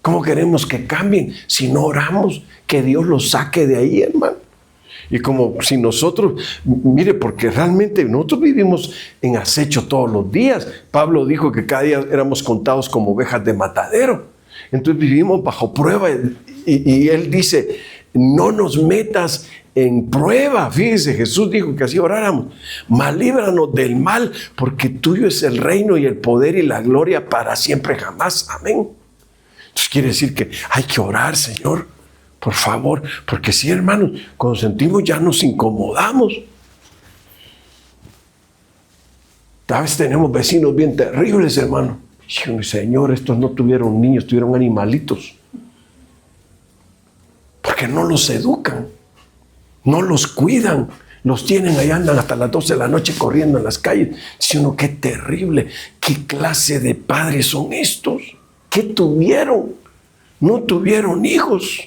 ¿Cómo queremos que cambien si no oramos? Que Dios los saque de ahí, hermano. Y como si nosotros, mire, porque realmente nosotros vivimos en acecho todos los días. Pablo dijo que cada día éramos contados como ovejas de matadero. Entonces vivimos bajo prueba. Y él dice, no nos metas en prueba. Fíjese, Jesús dijo que así oráramos. Mas líbranos del mal, porque tuyo es el reino y el poder y la gloria para siempre jamás. Amén. Entonces quiere decir que hay que orar, Señor. Por favor, porque sí, hermanos, cuando sentimos ya nos incomodamos. A veces tenemos vecinos bien terribles, hermano. Señor, estos no tuvieron niños, tuvieron animalitos. Porque no los educan, no los cuidan, los tienen ahí, andan hasta las 12 de la noche corriendo en las calles. Dice uno, qué terrible, qué clase de padres son estos. ¿Qué tuvieron? No tuvieron hijos.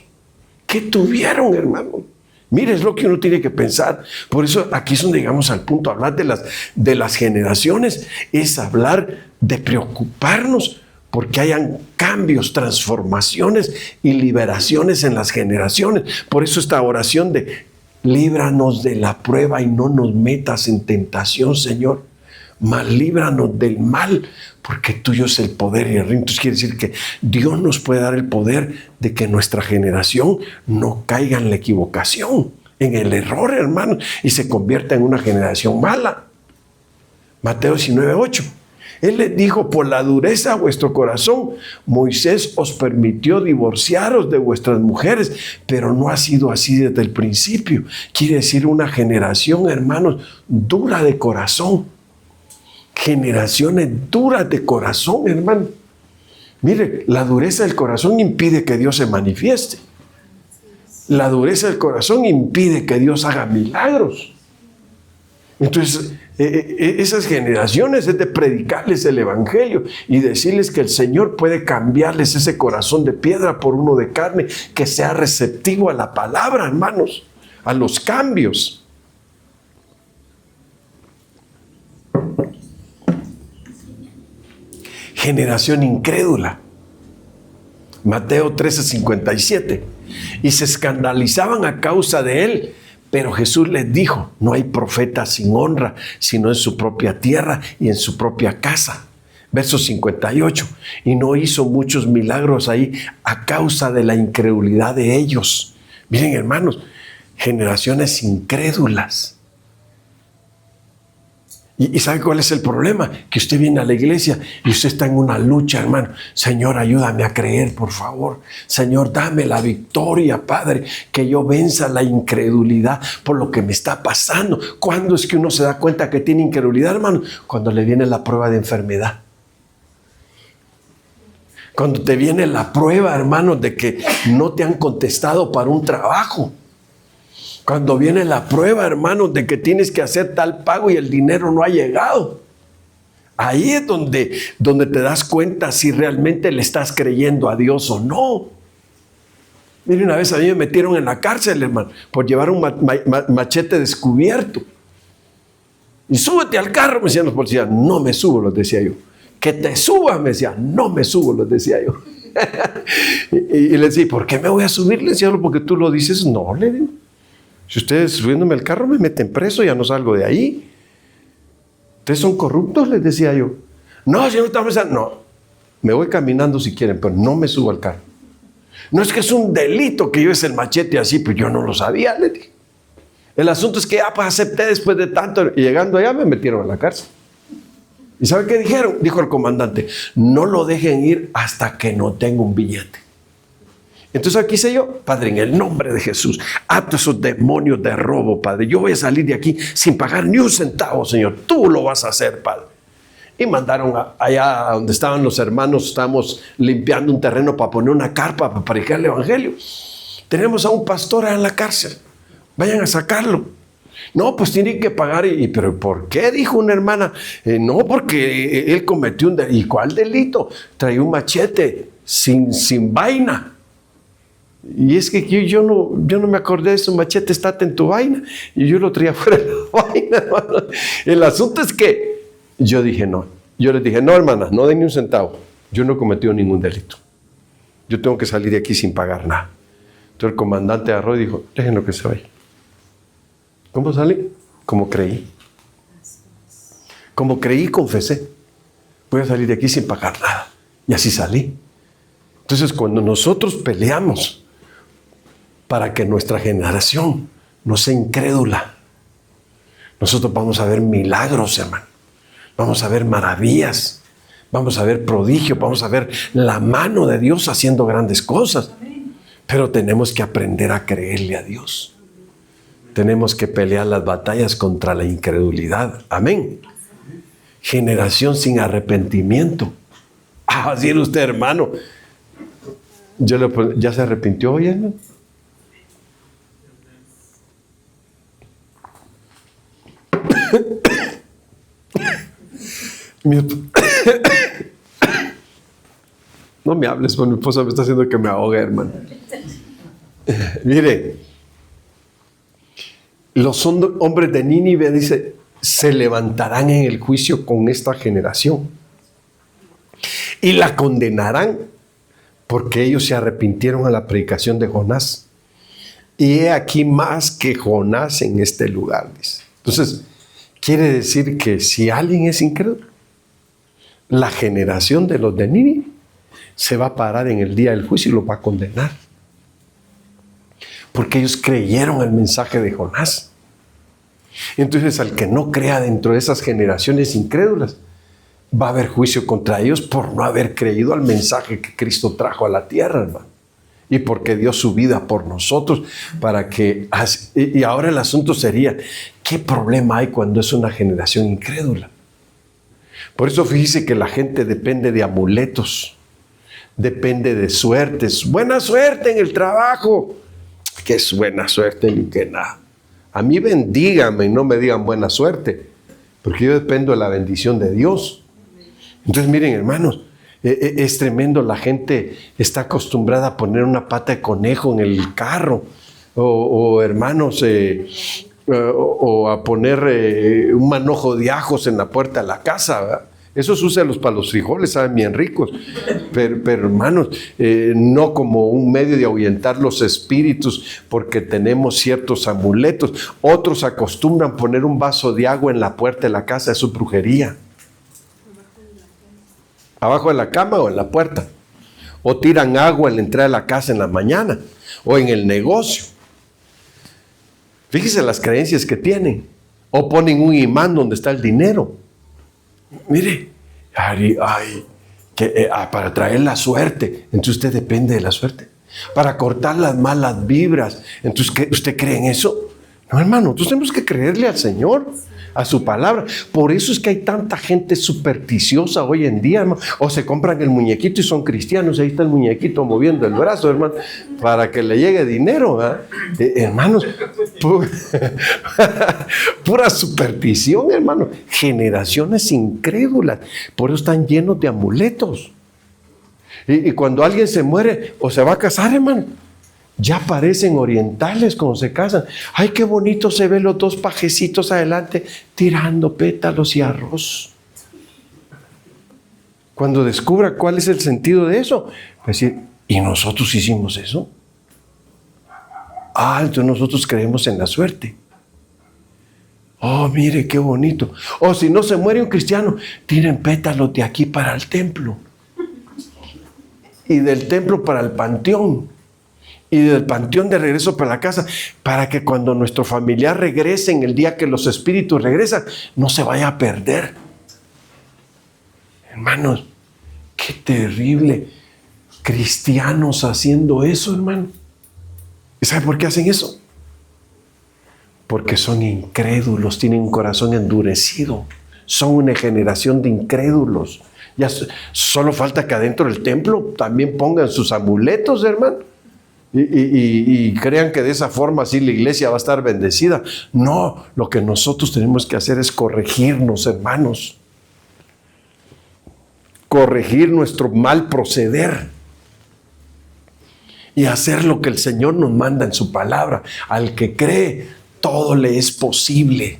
¿Qué tuvieron, hermano? Mire, es lo que uno tiene que pensar. Por eso aquí es donde llegamos al punto. Hablar de las generaciones es hablar de preocuparnos porque hayan cambios, transformaciones y liberaciones en las generaciones. Por eso esta oración de líbranos de la prueba y no nos metas en tentación, Señor. Mas líbranos del mal, porque tuyo es el poder y el reino. Entonces quiere decir que Dios nos puede dar el poder de que nuestra generación no caiga en la equivocación, en el error, hermano, y se convierta en una generación mala. Mateo 19:8. Él les dijo, por la dureza de vuestro corazón, Moisés os permitió divorciaros de vuestras mujeres, pero no ha sido así desde el principio. Quiere decir una generación, hermanos, dura de corazón. Generaciones duras de corazón, hermano. Mire, la dureza del corazón impide que Dios se manifieste. La dureza del corazón impide que Dios haga milagros. Entonces, esas generaciones es de predicarles el evangelio y decirles que el Señor puede cambiarles ese corazón de piedra por uno de carne, que sea receptivo a la palabra, hermanos, a los cambios. Generación incrédula. Mateo 13:57. Y se escandalizaban a causa de él. Pero Jesús les dijo, no hay profeta sin honra, sino en su propia tierra y en su propia casa. Verso 58. Y no hizo muchos milagros ahí a causa de la incredulidad de ellos. Miren, hermanos, generaciones incrédulas. ¿Y sabe cuál es el problema? Que usted viene a la iglesia y usted está en una lucha, hermano. Señor, ayúdame a creer, por favor. Señor, dame la victoria, Padre, que yo venza la incredulidad por lo que me está pasando. ¿Cuándo es que uno se da cuenta que tiene incredulidad, hermano? Cuando le viene la prueba de enfermedad. Cuando te viene la prueba, hermano, de que no te han contestado para un trabajo. Cuando viene la prueba, hermano, de que tienes que hacer tal pago y el dinero no ha llegado. Ahí es donde te das cuenta si realmente le estás creyendo a Dios o no. Mire, una vez a mí me metieron en la cárcel, hermano, por llevar un machete descubierto. Y súbete al carro, me decían los policías. No me subo, les decía yo. Que te subas, me decía. No me subo, les decía yo. y les decía, ¿por qué me voy a subir? Les decía, porque tú lo dices. No, le digo. Si ustedes subiéndome al carro me meten preso, ya no salgo de ahí. ¿Ustedes son corruptos? Les decía yo. No, señor, no. Me voy caminando si quieren, pero no me subo al carro. No es que es un delito que lleves el machete así, pues yo no lo sabía, le dije. El asunto es que ya pues acepté después de tanto, y llegando allá me metieron a la cárcel. ¿Y sabe qué dijeron? Dijo el comandante, no lo dejen ir hasta que no tenga un billete. Entonces aquí hice yo, Padre, en el nombre de Jesús, ato esos demonios de robo, Padre. Yo voy a salir de aquí sin pagar ni un centavo, Señor. Tú lo vas a hacer, Padre. Y mandaron allá donde estaban los hermanos, estábamos limpiando un terreno para poner una carpa para predicar el evangelio. Tenemos a un pastor en la cárcel. Vayan a sacarlo. No, pues tienen que pagar. ¿Pero por qué? Dijo una hermana. No, porque él cometió un delito. ¿Y cuál delito? Traía un machete sin vaina. Y es que yo no me acordé de eso. Machete, estate en tu vaina. Y yo lo traía fuera de la vaina, hermano. El asunto es que yo dije no. Yo les dije, no, hermana, no den ni un centavo. Yo no he cometido ningún delito. Yo tengo que salir de aquí sin pagar nada. Entonces el comandante agarró y dijo, déjenlo que se vaya. ¿Cómo salí? Como creí. Como creí, confesé. Voy a salir de aquí sin pagar nada. Y así salí. Entonces, cuando nosotros peleamos para que nuestra generación no sea incrédula, nosotros vamos a ver milagros, hermano. Vamos a ver maravillas. Vamos a ver prodigios. Vamos a ver la mano de Dios haciendo grandes cosas. Pero tenemos que aprender a creerle a Dios. Tenemos que pelear las batallas contra la incredulidad. Amén. Generación sin arrepentimiento. Así era usted, hermano. ¿Ya se arrepintió hoy, hermano? No me hables, mi esposa me está haciendo que me ahogue, hermano. Mire, los hombres de Nínive, dice, se levantarán en el juicio con esta generación y la condenarán porque ellos se arrepintieron a la predicación de Jonás. Y he aquí más que Jonás en este lugar, dice. Entonces, quiere decir que si alguien es incrédulo, la generación de los de Nínive se va a parar en el día del juicio y lo va a condenar. Porque ellos creyeron el mensaje de Jonás. Entonces, al que no crea dentro de esas generaciones incrédulas, va a haber juicio contra ellos por no haber creído al mensaje que Cristo trajo a la tierra, hermano. Y porque dio su vida por nosotros para que... Y ahora el asunto sería, ¿qué problema hay cuando es una generación incrédula? Por eso fíjese que la gente depende de amuletos, depende de suertes. Buena suerte en el trabajo. ¿Qué es buena suerte? Ni que nada. A mí bendíganme y no me digan buena suerte, porque yo dependo de la bendición de Dios. Entonces miren, hermanos, es tremendo. La gente está acostumbrada a poner una pata de conejo en el carro hermanos, o a poner un manojo de ajos en la puerta de la casa, ¿verdad? Eso se usa para los frijoles, saben bien ricos. Pero hermanos, no como un medio de ahuyentar los espíritus, porque tenemos ciertos amuletos. Otros acostumbran poner un vaso de agua en la puerta de la casa, eso es brujería. Abajo de la cama o en la puerta. O tiran agua en la entrada de la casa en la mañana, o en el negocio. Fíjese las creencias que tienen. O ponen un imán donde está el dinero. Mire, para traer la suerte. Entonces usted depende de la suerte. Para cortar las malas vibras. Entonces, ¿usted cree en eso? No, hermano, nosotros tenemos que creerle al Señor, a su palabra. Por eso es que hay tanta gente supersticiosa hoy en día, hermano. O se compran el muñequito y son cristianos. Ahí está el muñequito moviendo el brazo, hermano, para que le llegue dinero, hermanos. Pura superstición, hermano. Generaciones incrédulas. Por eso están llenos de amuletos. Y cuando alguien se muere o se va a casar, hermano, ya parecen orientales cuando se casan. Ay, qué bonito se ven los dos pajecitos adelante tirando pétalos y arroz. Cuando descubra cuál es el sentido de eso, decir, ¿y nosotros hicimos eso? Entonces nosotros creemos en la suerte. Oh, mire qué bonito. O si no se muere un cristiano, tiren pétalos de aquí para el templo. Y del templo para el panteón. Y del panteón de regreso para la casa, para que cuando nuestro familiar regrese, en el día que los espíritus regresan, no se vaya a perder. Hermanos, qué terrible. cristianos haciendo eso, hermano. ¿Y sabe por qué hacen eso? Porque son incrédulos, tienen un corazón endurecido. Son una generación de incrédulos. Ya solo falta que adentro del templo también pongan sus amuletos, hermano. Y crean que de esa forma así la iglesia va a estar bendecida. No, lo que nosotros tenemos que hacer es corregirnos, hermanos. Corregir nuestro mal proceder. Y hacer lo que el Señor nos manda en su palabra. Al que cree, todo le es posible.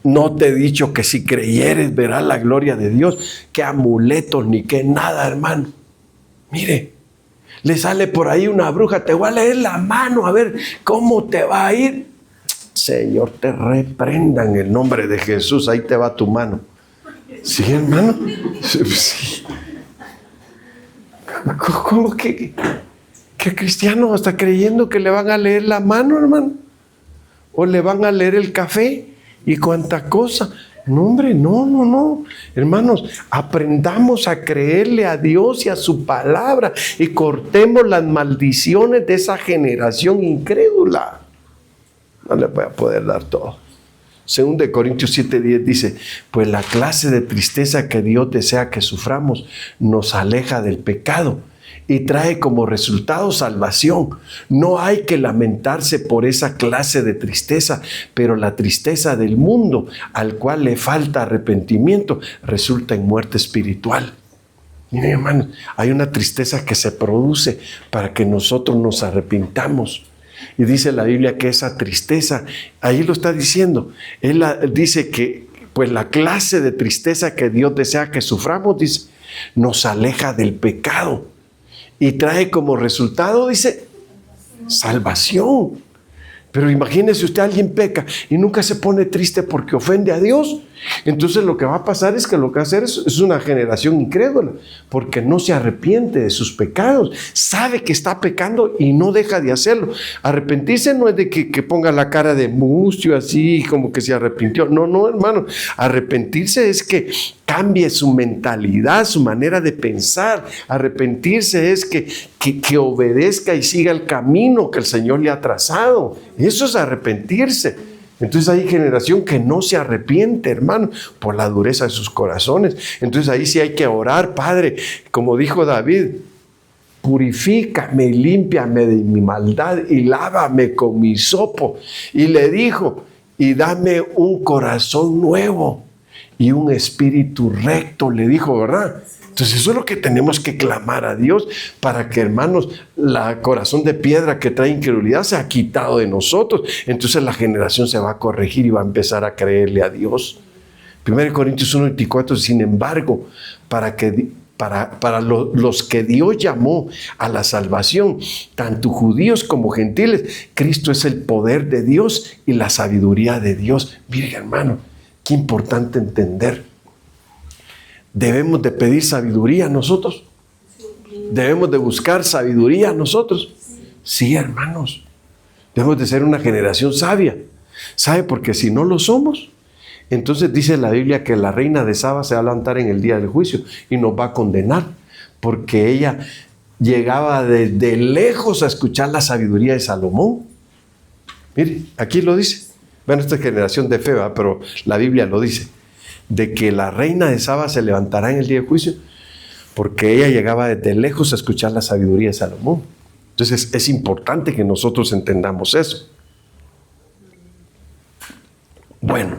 No te he dicho que si creyeres verás la gloria de Dios. Qué amuletos ni qué nada, hermano. Mire, le sale por ahí una bruja, te voy a leer la mano a ver cómo te va a ir. Señor, te reprenda en el nombre de Jesús. Ahí te va tu mano. ¿Sí, hermano? Sí. ¿Cómo que cristiano está creyendo que le van a leer la mano, hermano? ¿O le van a leer el café? ¿Y cuánta cosa? No, hombre, no. Hermanos, aprendamos a creerle a Dios y a su palabra y cortemos las maldiciones de esa generación incrédula. No le voy a poder dar todo. Según de Corintios 7:10 dice, pues la clase de tristeza que Dios desea que suframos nos aleja del pecado y trae como resultado salvación. No hay que lamentarse por esa clase de tristeza, pero la tristeza del mundo, al cual le falta arrepentimiento, resulta en muerte espiritual. Miren, hermanos, hay una tristeza que se produce para que nosotros nos arrepintamos. Y dice la Biblia que esa tristeza, ahí lo está diciendo, él dice que pues la clase de tristeza que Dios desea que suframos, dice, nos aleja del pecado y trae como resultado, dice, salvación. Pero imagínese usted, alguien peca y nunca se pone triste porque ofende a Dios. Entonces lo que va a pasar es que lo que va a hacer es una generación incrédula, porque no se arrepiente de sus pecados. Sabe que está pecando y no deja de hacerlo. Arrepentirse no es de que ponga la cara de mustio así como que se arrepintió. No, hermano. Arrepentirse es que cambie su mentalidad, su manera de pensar. Arrepentirse es que obedezca y siga el camino que el Señor le ha trazado. Eso es arrepentirse. Entonces hay generación que no se arrepiente, hermano, por la dureza de sus corazones. Entonces ahí sí hay que orar, Padre, como dijo David, purifícame y límpiame de mi maldad y lávame con mi hisopo. Y le dijo, y dame un corazón nuevo y un espíritu recto, le dijo, ¿verdad? Entonces eso es lo que tenemos que clamar a Dios para que, hermanos, el corazón de piedra que trae incredulidad se ha quitado de nosotros. Entonces la generación se va a corregir y va a empezar a creerle a Dios. 1 Corintios 1:24, sin embargo, para los que Dios llamó a la salvación, tanto judíos como gentiles, Cristo es el poder de Dios y la sabiduría de Dios. Mire, hermano, qué importante entender. ¿Debemos de pedir sabiduría nosotros? ¿Debemos de buscar sabiduría nosotros? Sí, hermanos. Debemos de ser una generación sabia. ¿Sabe? Porque si no lo somos, entonces dice la Biblia que la reina de Saba se va a levantar en el día del juicio y nos va a condenar. Porque ella llegaba desde lejos a escuchar la sabiduría de Salomón. Mire, aquí lo dice. Bueno, esta es generación de fe, ¿verdad? Pero la Biblia lo dice. De que la reina de Saba se levantará en el día del juicio, porque ella llegaba desde lejos a escuchar la sabiduría de Salomón. Entonces es importante que nosotros entendamos eso. Bueno,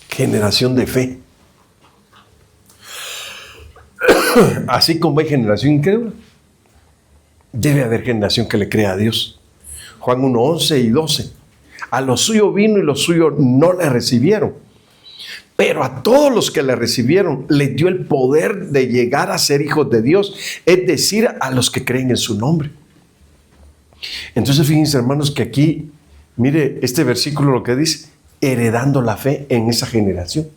generación de fe. Así como hay generación incrédula, debe haber generación que le crea a Dios. Juan 1:11 y 12. A los suyos vino y los suyos no le recibieron. Pero a todos los que le recibieron, les dio el poder de llegar a ser hijos de Dios, es decir, a los que creen en su nombre. Entonces, fíjense, hermanos, que aquí, mire este versículo lo que dice, heredando la fe en esa generación.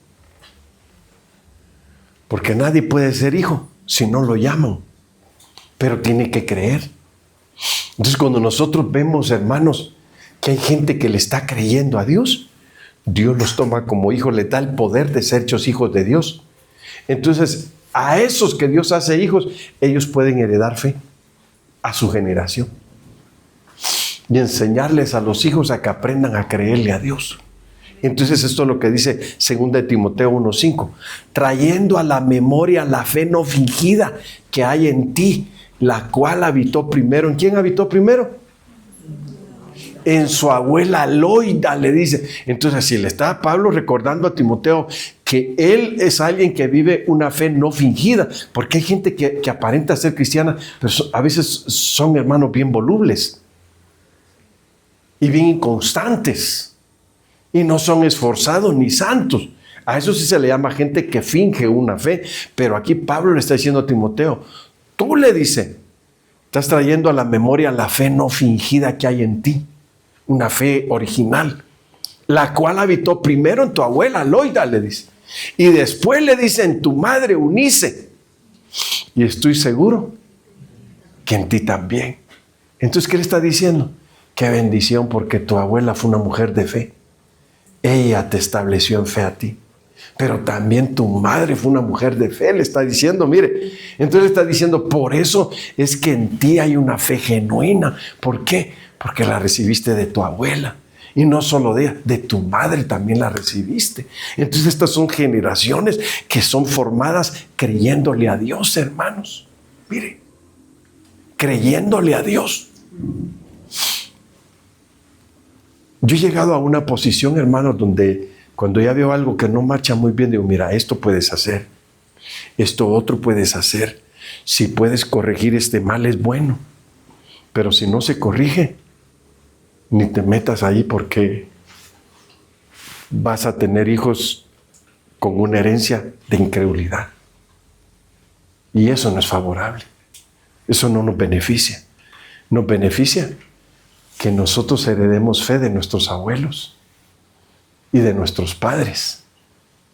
Porque nadie puede ser hijo si no lo llaman, pero tiene que creer. Entonces, cuando nosotros vemos, hermanos, que hay gente que le está creyendo a Dios, Dios los toma como hijos, les da el poder de ser hechos hijos de Dios. Entonces, A esos que Dios hace hijos, ellos pueden heredar fe a su generación. Y enseñarles a los hijos a que aprendan a creerle a Dios. Entonces esto es lo que dice 2 Timoteo 1:5. Trayendo a la memoria la fe no fingida que hay en ti, la cual habitó primero. ¿En quién habitó primero? En su abuela Loida, le dice. Entonces, si le está Pablo recordando a Timoteo que él es alguien que vive una fe no fingida, porque hay gente que aparenta ser cristiana, pero a veces son hermanos bien volubles y bien inconstantes y no son esforzados ni santos. A eso sí se le llama gente que finge una fe. Pero aquí Pablo le está diciendo a Timoteo, tú, le dice, estás trayendo a la memoria la fe no fingida que hay en ti, una fe original, la cual habitó primero en tu abuela Loida, le dice, y después le dice en tu madre Eunice, y estoy seguro que en ti también. Entonces, ¿qué le está diciendo? Qué bendición, porque tu abuela fue una mujer de fe. Ella te estableció en fe a ti. Pero también tu madre fue una mujer de fe, le está diciendo, mire. Entonces está diciendo, por eso es que en ti hay una fe genuina. ¿Por qué? Porque la recibiste de tu abuela. Y no solo de ella, de tu madre también la recibiste. Entonces estas son generaciones que son formadas creyéndole a Dios, hermanos. Mire, creyéndole a Dios. Yo he llegado a una posición, hermanos, donde cuando ya veo algo que no marcha muy bien, digo, mira, esto puedes hacer, esto otro puedes hacer. Si puedes corregir este mal es bueno, pero si no se corrige, ni te metas ahí, porque vas a tener hijos con una herencia de incredulidad. Y eso no es favorable. Eso no nos beneficia. Nos beneficia que nosotros heredemos fe de nuestros abuelos y de nuestros padres.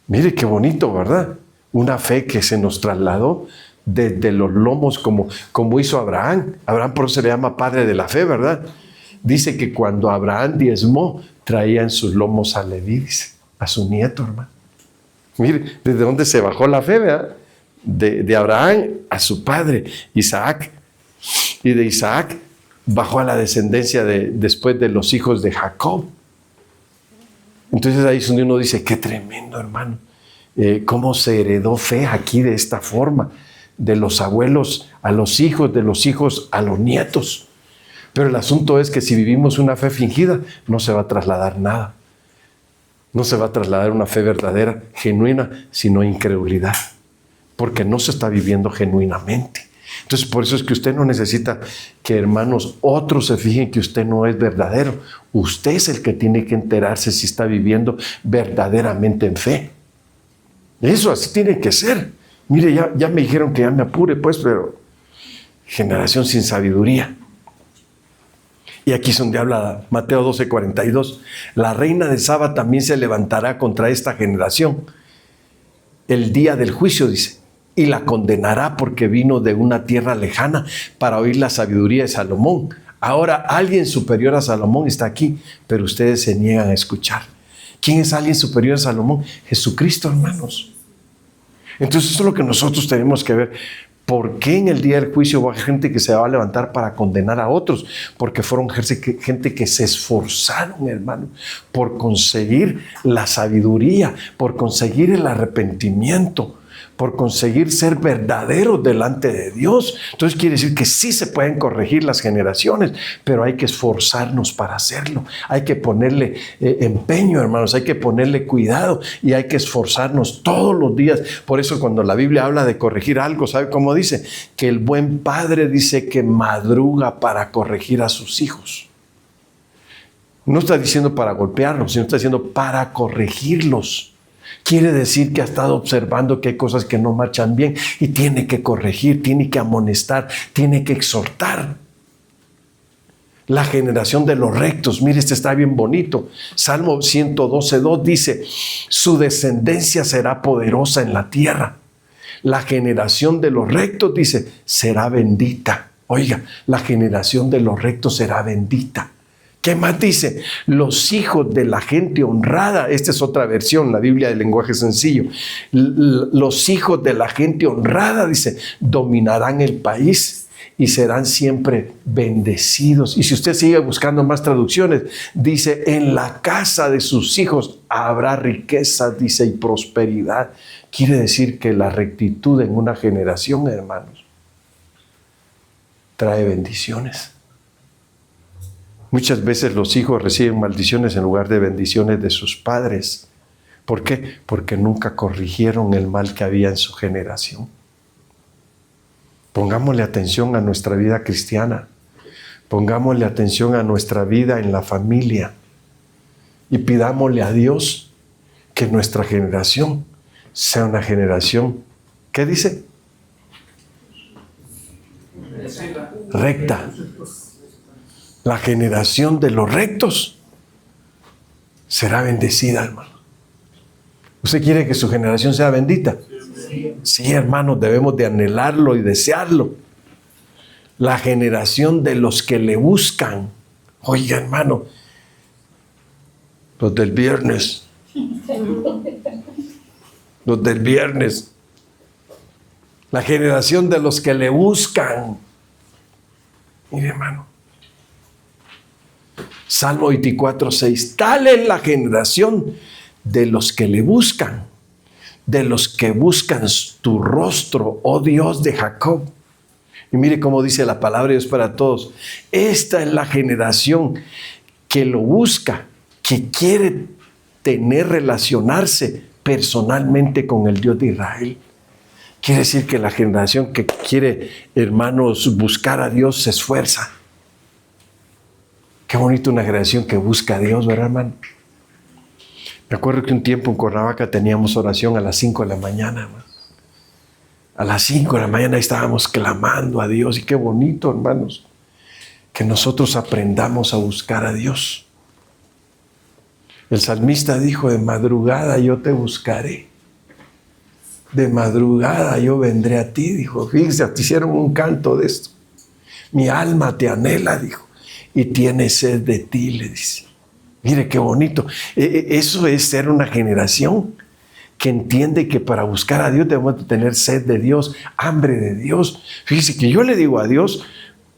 Mire qué bonito, ¿verdad? Una fe que se nos trasladó desde los lomos, como hizo Abraham. Abraham por eso se le llama padre de la fe, ¿verdad? Dice que cuando Abraham diezmó, traía en sus lomos a Leví, dice, a su nieto, hermano. Mire, ¿desde dónde se bajó la fe, verdad? De Abraham a su padre, Isaac. Y de Isaac bajó a la descendencia después de los hijos de Jacob. Entonces ahí es donde uno dice, qué tremendo, hermano. Cómo se heredó fe aquí de esta forma, de los abuelos a los hijos, de los hijos a los nietos. Pero el asunto es que si vivimos una fe fingida, no se va a trasladar nada. No se va a trasladar una fe verdadera, genuina, sino incredulidad. Porque no se está viviendo genuinamente. Entonces, por eso es que usted no necesita que, hermanos, otros se fijen que usted no es verdadero. Usted es el que tiene que enterarse si está viviendo verdaderamente en fe. Eso así tiene que ser. Mire, ya me dijeron que ya me apure, pues, pero generación sin sabiduría. Y aquí es donde habla Mateo 12:42. La reina de Saba también se levantará contra esta generación el día del juicio, dice, y la condenará porque vino de una tierra lejana para oír la sabiduría de Salomón. Ahora alguien superior a Salomón está aquí, pero ustedes se niegan a escuchar. ¿Quién es alguien superior a Salomón? Jesucristo, hermanos. Entonces eso es lo que nosotros tenemos que ver. ¿Por qué en el día del juicio va a haber gente que se va a levantar para condenar a otros? Porque fueron gente que se esforzaron, hermano, por conseguir la sabiduría, por conseguir el arrepentimiento, por conseguir ser verdaderos delante de Dios. Entonces quiere decir que sí se pueden corregir las generaciones, pero hay que esforzarnos para hacerlo. Hay que ponerle empeño, hermanos, hay que ponerle cuidado y hay que esforzarnos todos los días. Por eso cuando la Biblia habla de corregir algo, ¿sabe cómo dice? Que el buen padre dice que madruga para corregir a sus hijos. No está diciendo para golpearlos, sino está diciendo para corregirlos. Quiere decir que ha estado observando que hay cosas que no marchan bien y tiene que corregir, tiene que amonestar, tiene que exhortar. La generación de los rectos, mire, este está bien bonito. Salmo 112:2 dice, su descendencia será poderosa en la tierra. La generación de los rectos, dice, será bendita. Oiga, la generación de los rectos será bendita. ¿Qué más dice? Los hijos de la gente honrada. Esta es otra versión, la Biblia del lenguaje sencillo. Los hijos de la gente honrada, dice, dominarán el país y serán siempre bendecidos. Y si usted sigue buscando más traducciones, dice, en la casa de sus hijos habrá riqueza, dice, y prosperidad. Quiere decir que la rectitud en una generación, hermanos, trae bendiciones. Muchas veces los hijos reciben maldiciones en lugar de bendiciones de sus padres. ¿Por qué? Porque nunca corrigieron el mal que había en su generación. Pongámosle atención a nuestra vida cristiana. Pongámosle atención a nuestra vida en la familia. Y pidámosle a Dios que nuestra generación sea una generación, ¿qué dice? Recta. La generación de los rectos será bendecida, hermano. ¿Usted quiere que su generación sea bendita? Sí, hermanos, debemos de anhelarlo y desearlo. La generación de los que le buscan. Oiga, hermano, los del viernes. Los del viernes. La generación de los que le buscan. Mire, hermano. Salmo 24:6. Tal es la generación de los que le buscan, de los que buscan tu rostro, oh Dios de Jacob. Y mire cómo dice la palabra de Dios para todos. Esta es la generación que lo busca, que quiere relacionarse personalmente con el Dios de Israel. Quiere decir que la generación que quiere, hermanos, buscar a Dios se esfuerza. Qué bonito una generación que busca a Dios, ¿verdad, hermano? Me acuerdo que un tiempo en Cuernavaca teníamos oración a las 5 de la mañana, hermano. A las 5 de la mañana estábamos clamando a Dios. Y qué bonito, hermanos, que nosotros aprendamos a buscar a Dios. El salmista dijo, de madrugada yo te buscaré. De madrugada yo vendré a ti, dijo. Fíjense, te hicieron un canto de esto. Mi alma te anhela, dijo. Y tiene sed de ti, le dice. Mire qué bonito. Eso es ser una generación que entiende que para buscar a Dios debemos tener sed de Dios, hambre de Dios. Fíjese que yo le digo a Dios,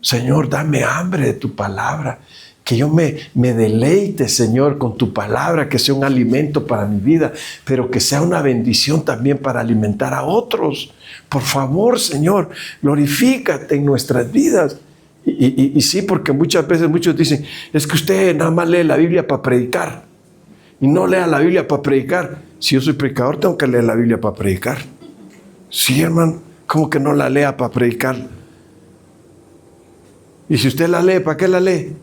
Señor, dame hambre de tu palabra. Que yo me deleite, Señor, con tu palabra, que sea un alimento para mi vida, pero que sea una bendición también para alimentar a otros. Por favor, Señor, glorifícate en nuestras vidas. Y sí, porque muchas veces muchos dicen, es que usted nada más lee la Biblia para predicar y no lea la Biblia para predicar. Si yo soy predicador, tengo que leer la Biblia para predicar. Sí, hermano, ¿cómo que no la lea para predicar? Y si usted la lee, ¿para qué la lee?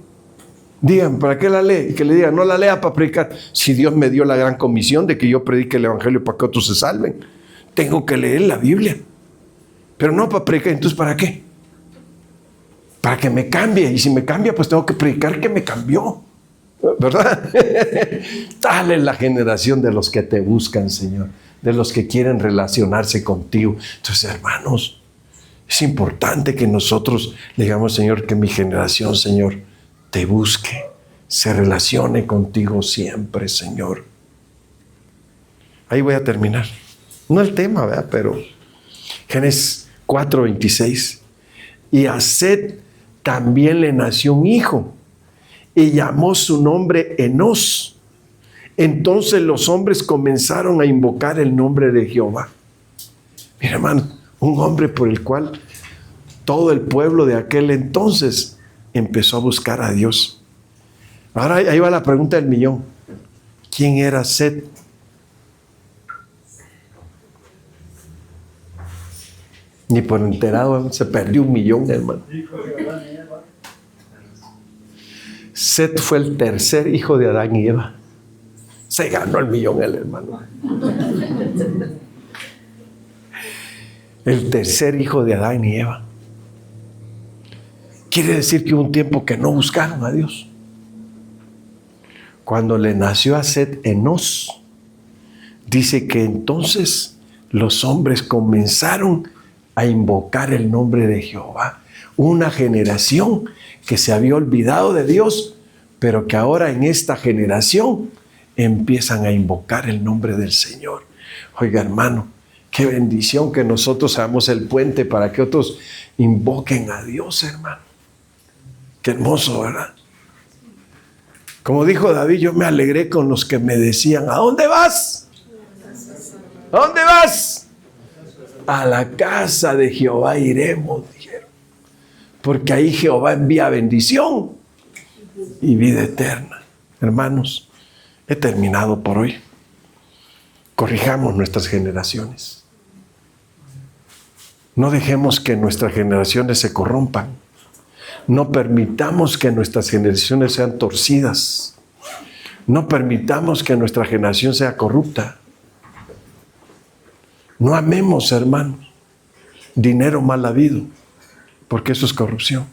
Digan, ¿para qué la lee? Y que le digan, no la lea para predicar. Si Dios me dio la gran comisión de que yo predique el Evangelio para que otros se salven, tengo que leer la Biblia, pero no para predicar. Entonces, ¿para qué? Para que me cambie. Y si me cambia, pues tengo que predicar que me cambió, ¿verdad? Tal es la generación de los que te buscan, Señor, de los que quieren relacionarse contigo. Entonces, hermanos, es importante que nosotros le digamos, Señor, que mi generación, Señor, te busque, se relacione contigo siempre, Señor. Ahí voy a terminar. No el tema, ¿verdad? Pero Génesis 4:26. Y a Set también le nació un hijo y llamó su nombre Enos. Entonces los hombres comenzaron a invocar el nombre de Jehová. Mira, hermano, un hombre por el cual todo el pueblo de aquel entonces empezó a buscar a Dios. Ahora ahí va la pregunta del millón. ¿Quién era Set? Ni por enterado se perdió 1 millón, hermano. Set fue el tercer hijo de Adán y Eva. Se ganó el 1 millón el hermano. El tercer hijo de Adán y Eva. Quiere decir que hubo un tiempo que no buscaron a Dios. Cuando le nació a Set Enos, dice que entonces los hombres comenzaron a invocar el nombre de Jehová. Una generación que se había olvidado de Dios, pero que ahora en esta generación empiezan a invocar el nombre del Señor. Oiga, hermano, qué bendición que nosotros seamos el puente para que otros invoquen a Dios, hermano. Qué hermoso, ¿verdad? Como dijo David, yo me alegré con los que me decían, ¿a dónde vas? ¿A dónde vas? A la casa de Jehová iremos, dijeron. Porque ahí Jehová envía bendición y vida eterna. Hermanos, he terminado por hoy. Corrijamos nuestras generaciones. No dejemos que nuestras generaciones se corrompan. No permitamos que nuestras generaciones sean torcidas. No permitamos que nuestra generación sea corrupta. No amemos, hermanos, dinero mal habido, porque eso es corrupción.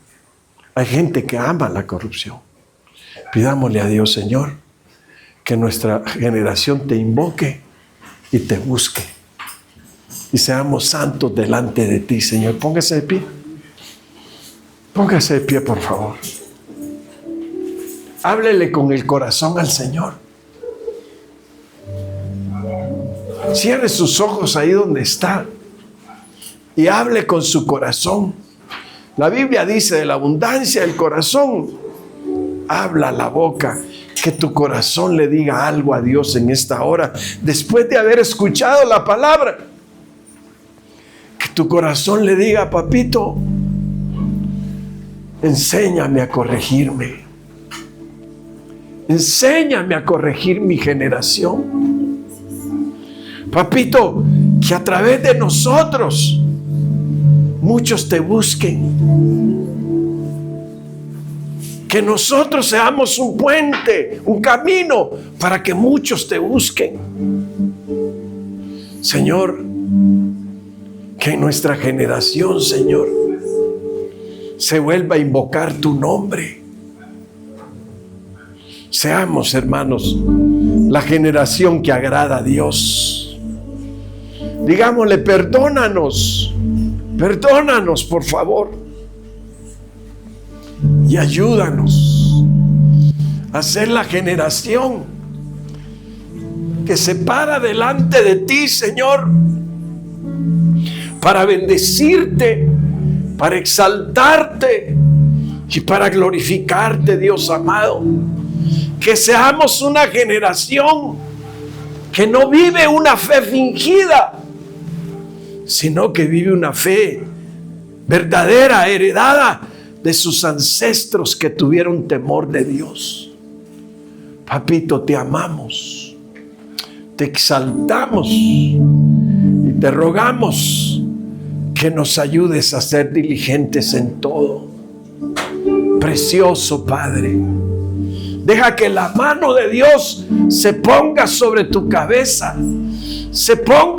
Hay gente que ama la corrupción. Pidámosle a Dios, Señor, que nuestra generación te invoque y te busque. Y seamos santos delante de ti, Señor. Póngase de pie. Póngase de pie, por favor. Háblele con el corazón al Señor. Cierre sus ojos ahí donde está y hable con su corazón. La Biblia dice, de la abundancia del corazón habla la boca. Que tu corazón le diga algo a Dios en esta hora, después de haber escuchado la palabra. Que tu corazón le diga, papito, enséñame a corregirme. Enséñame a corregir mi generación. Papito, que a través de nosotros muchos te busquen. Que nosotros seamos un puente, un camino para que muchos te busquen. Señor, que en nuestra generación, Señor, se vuelva a invocar tu nombre. Seamos, hermanos, la generación que agrada a Dios. Digámosle, perdónanos, perdónanos, por favor. Y ayúdanos a ser la generación que se para delante de ti, Señor, para bendecirte, para exaltarte y para glorificarte, Dios amado. Que seamos una generación que no vive una fe fingida, sino que vive una fe verdadera, heredada de sus ancestros que tuvieron temor de Dios. Papito, te amamos, te exaltamos y te rogamos que nos ayudes a ser diligentes en todo. Precioso Padre, deja que la mano de Dios se ponga sobre tu cabeza, se ponga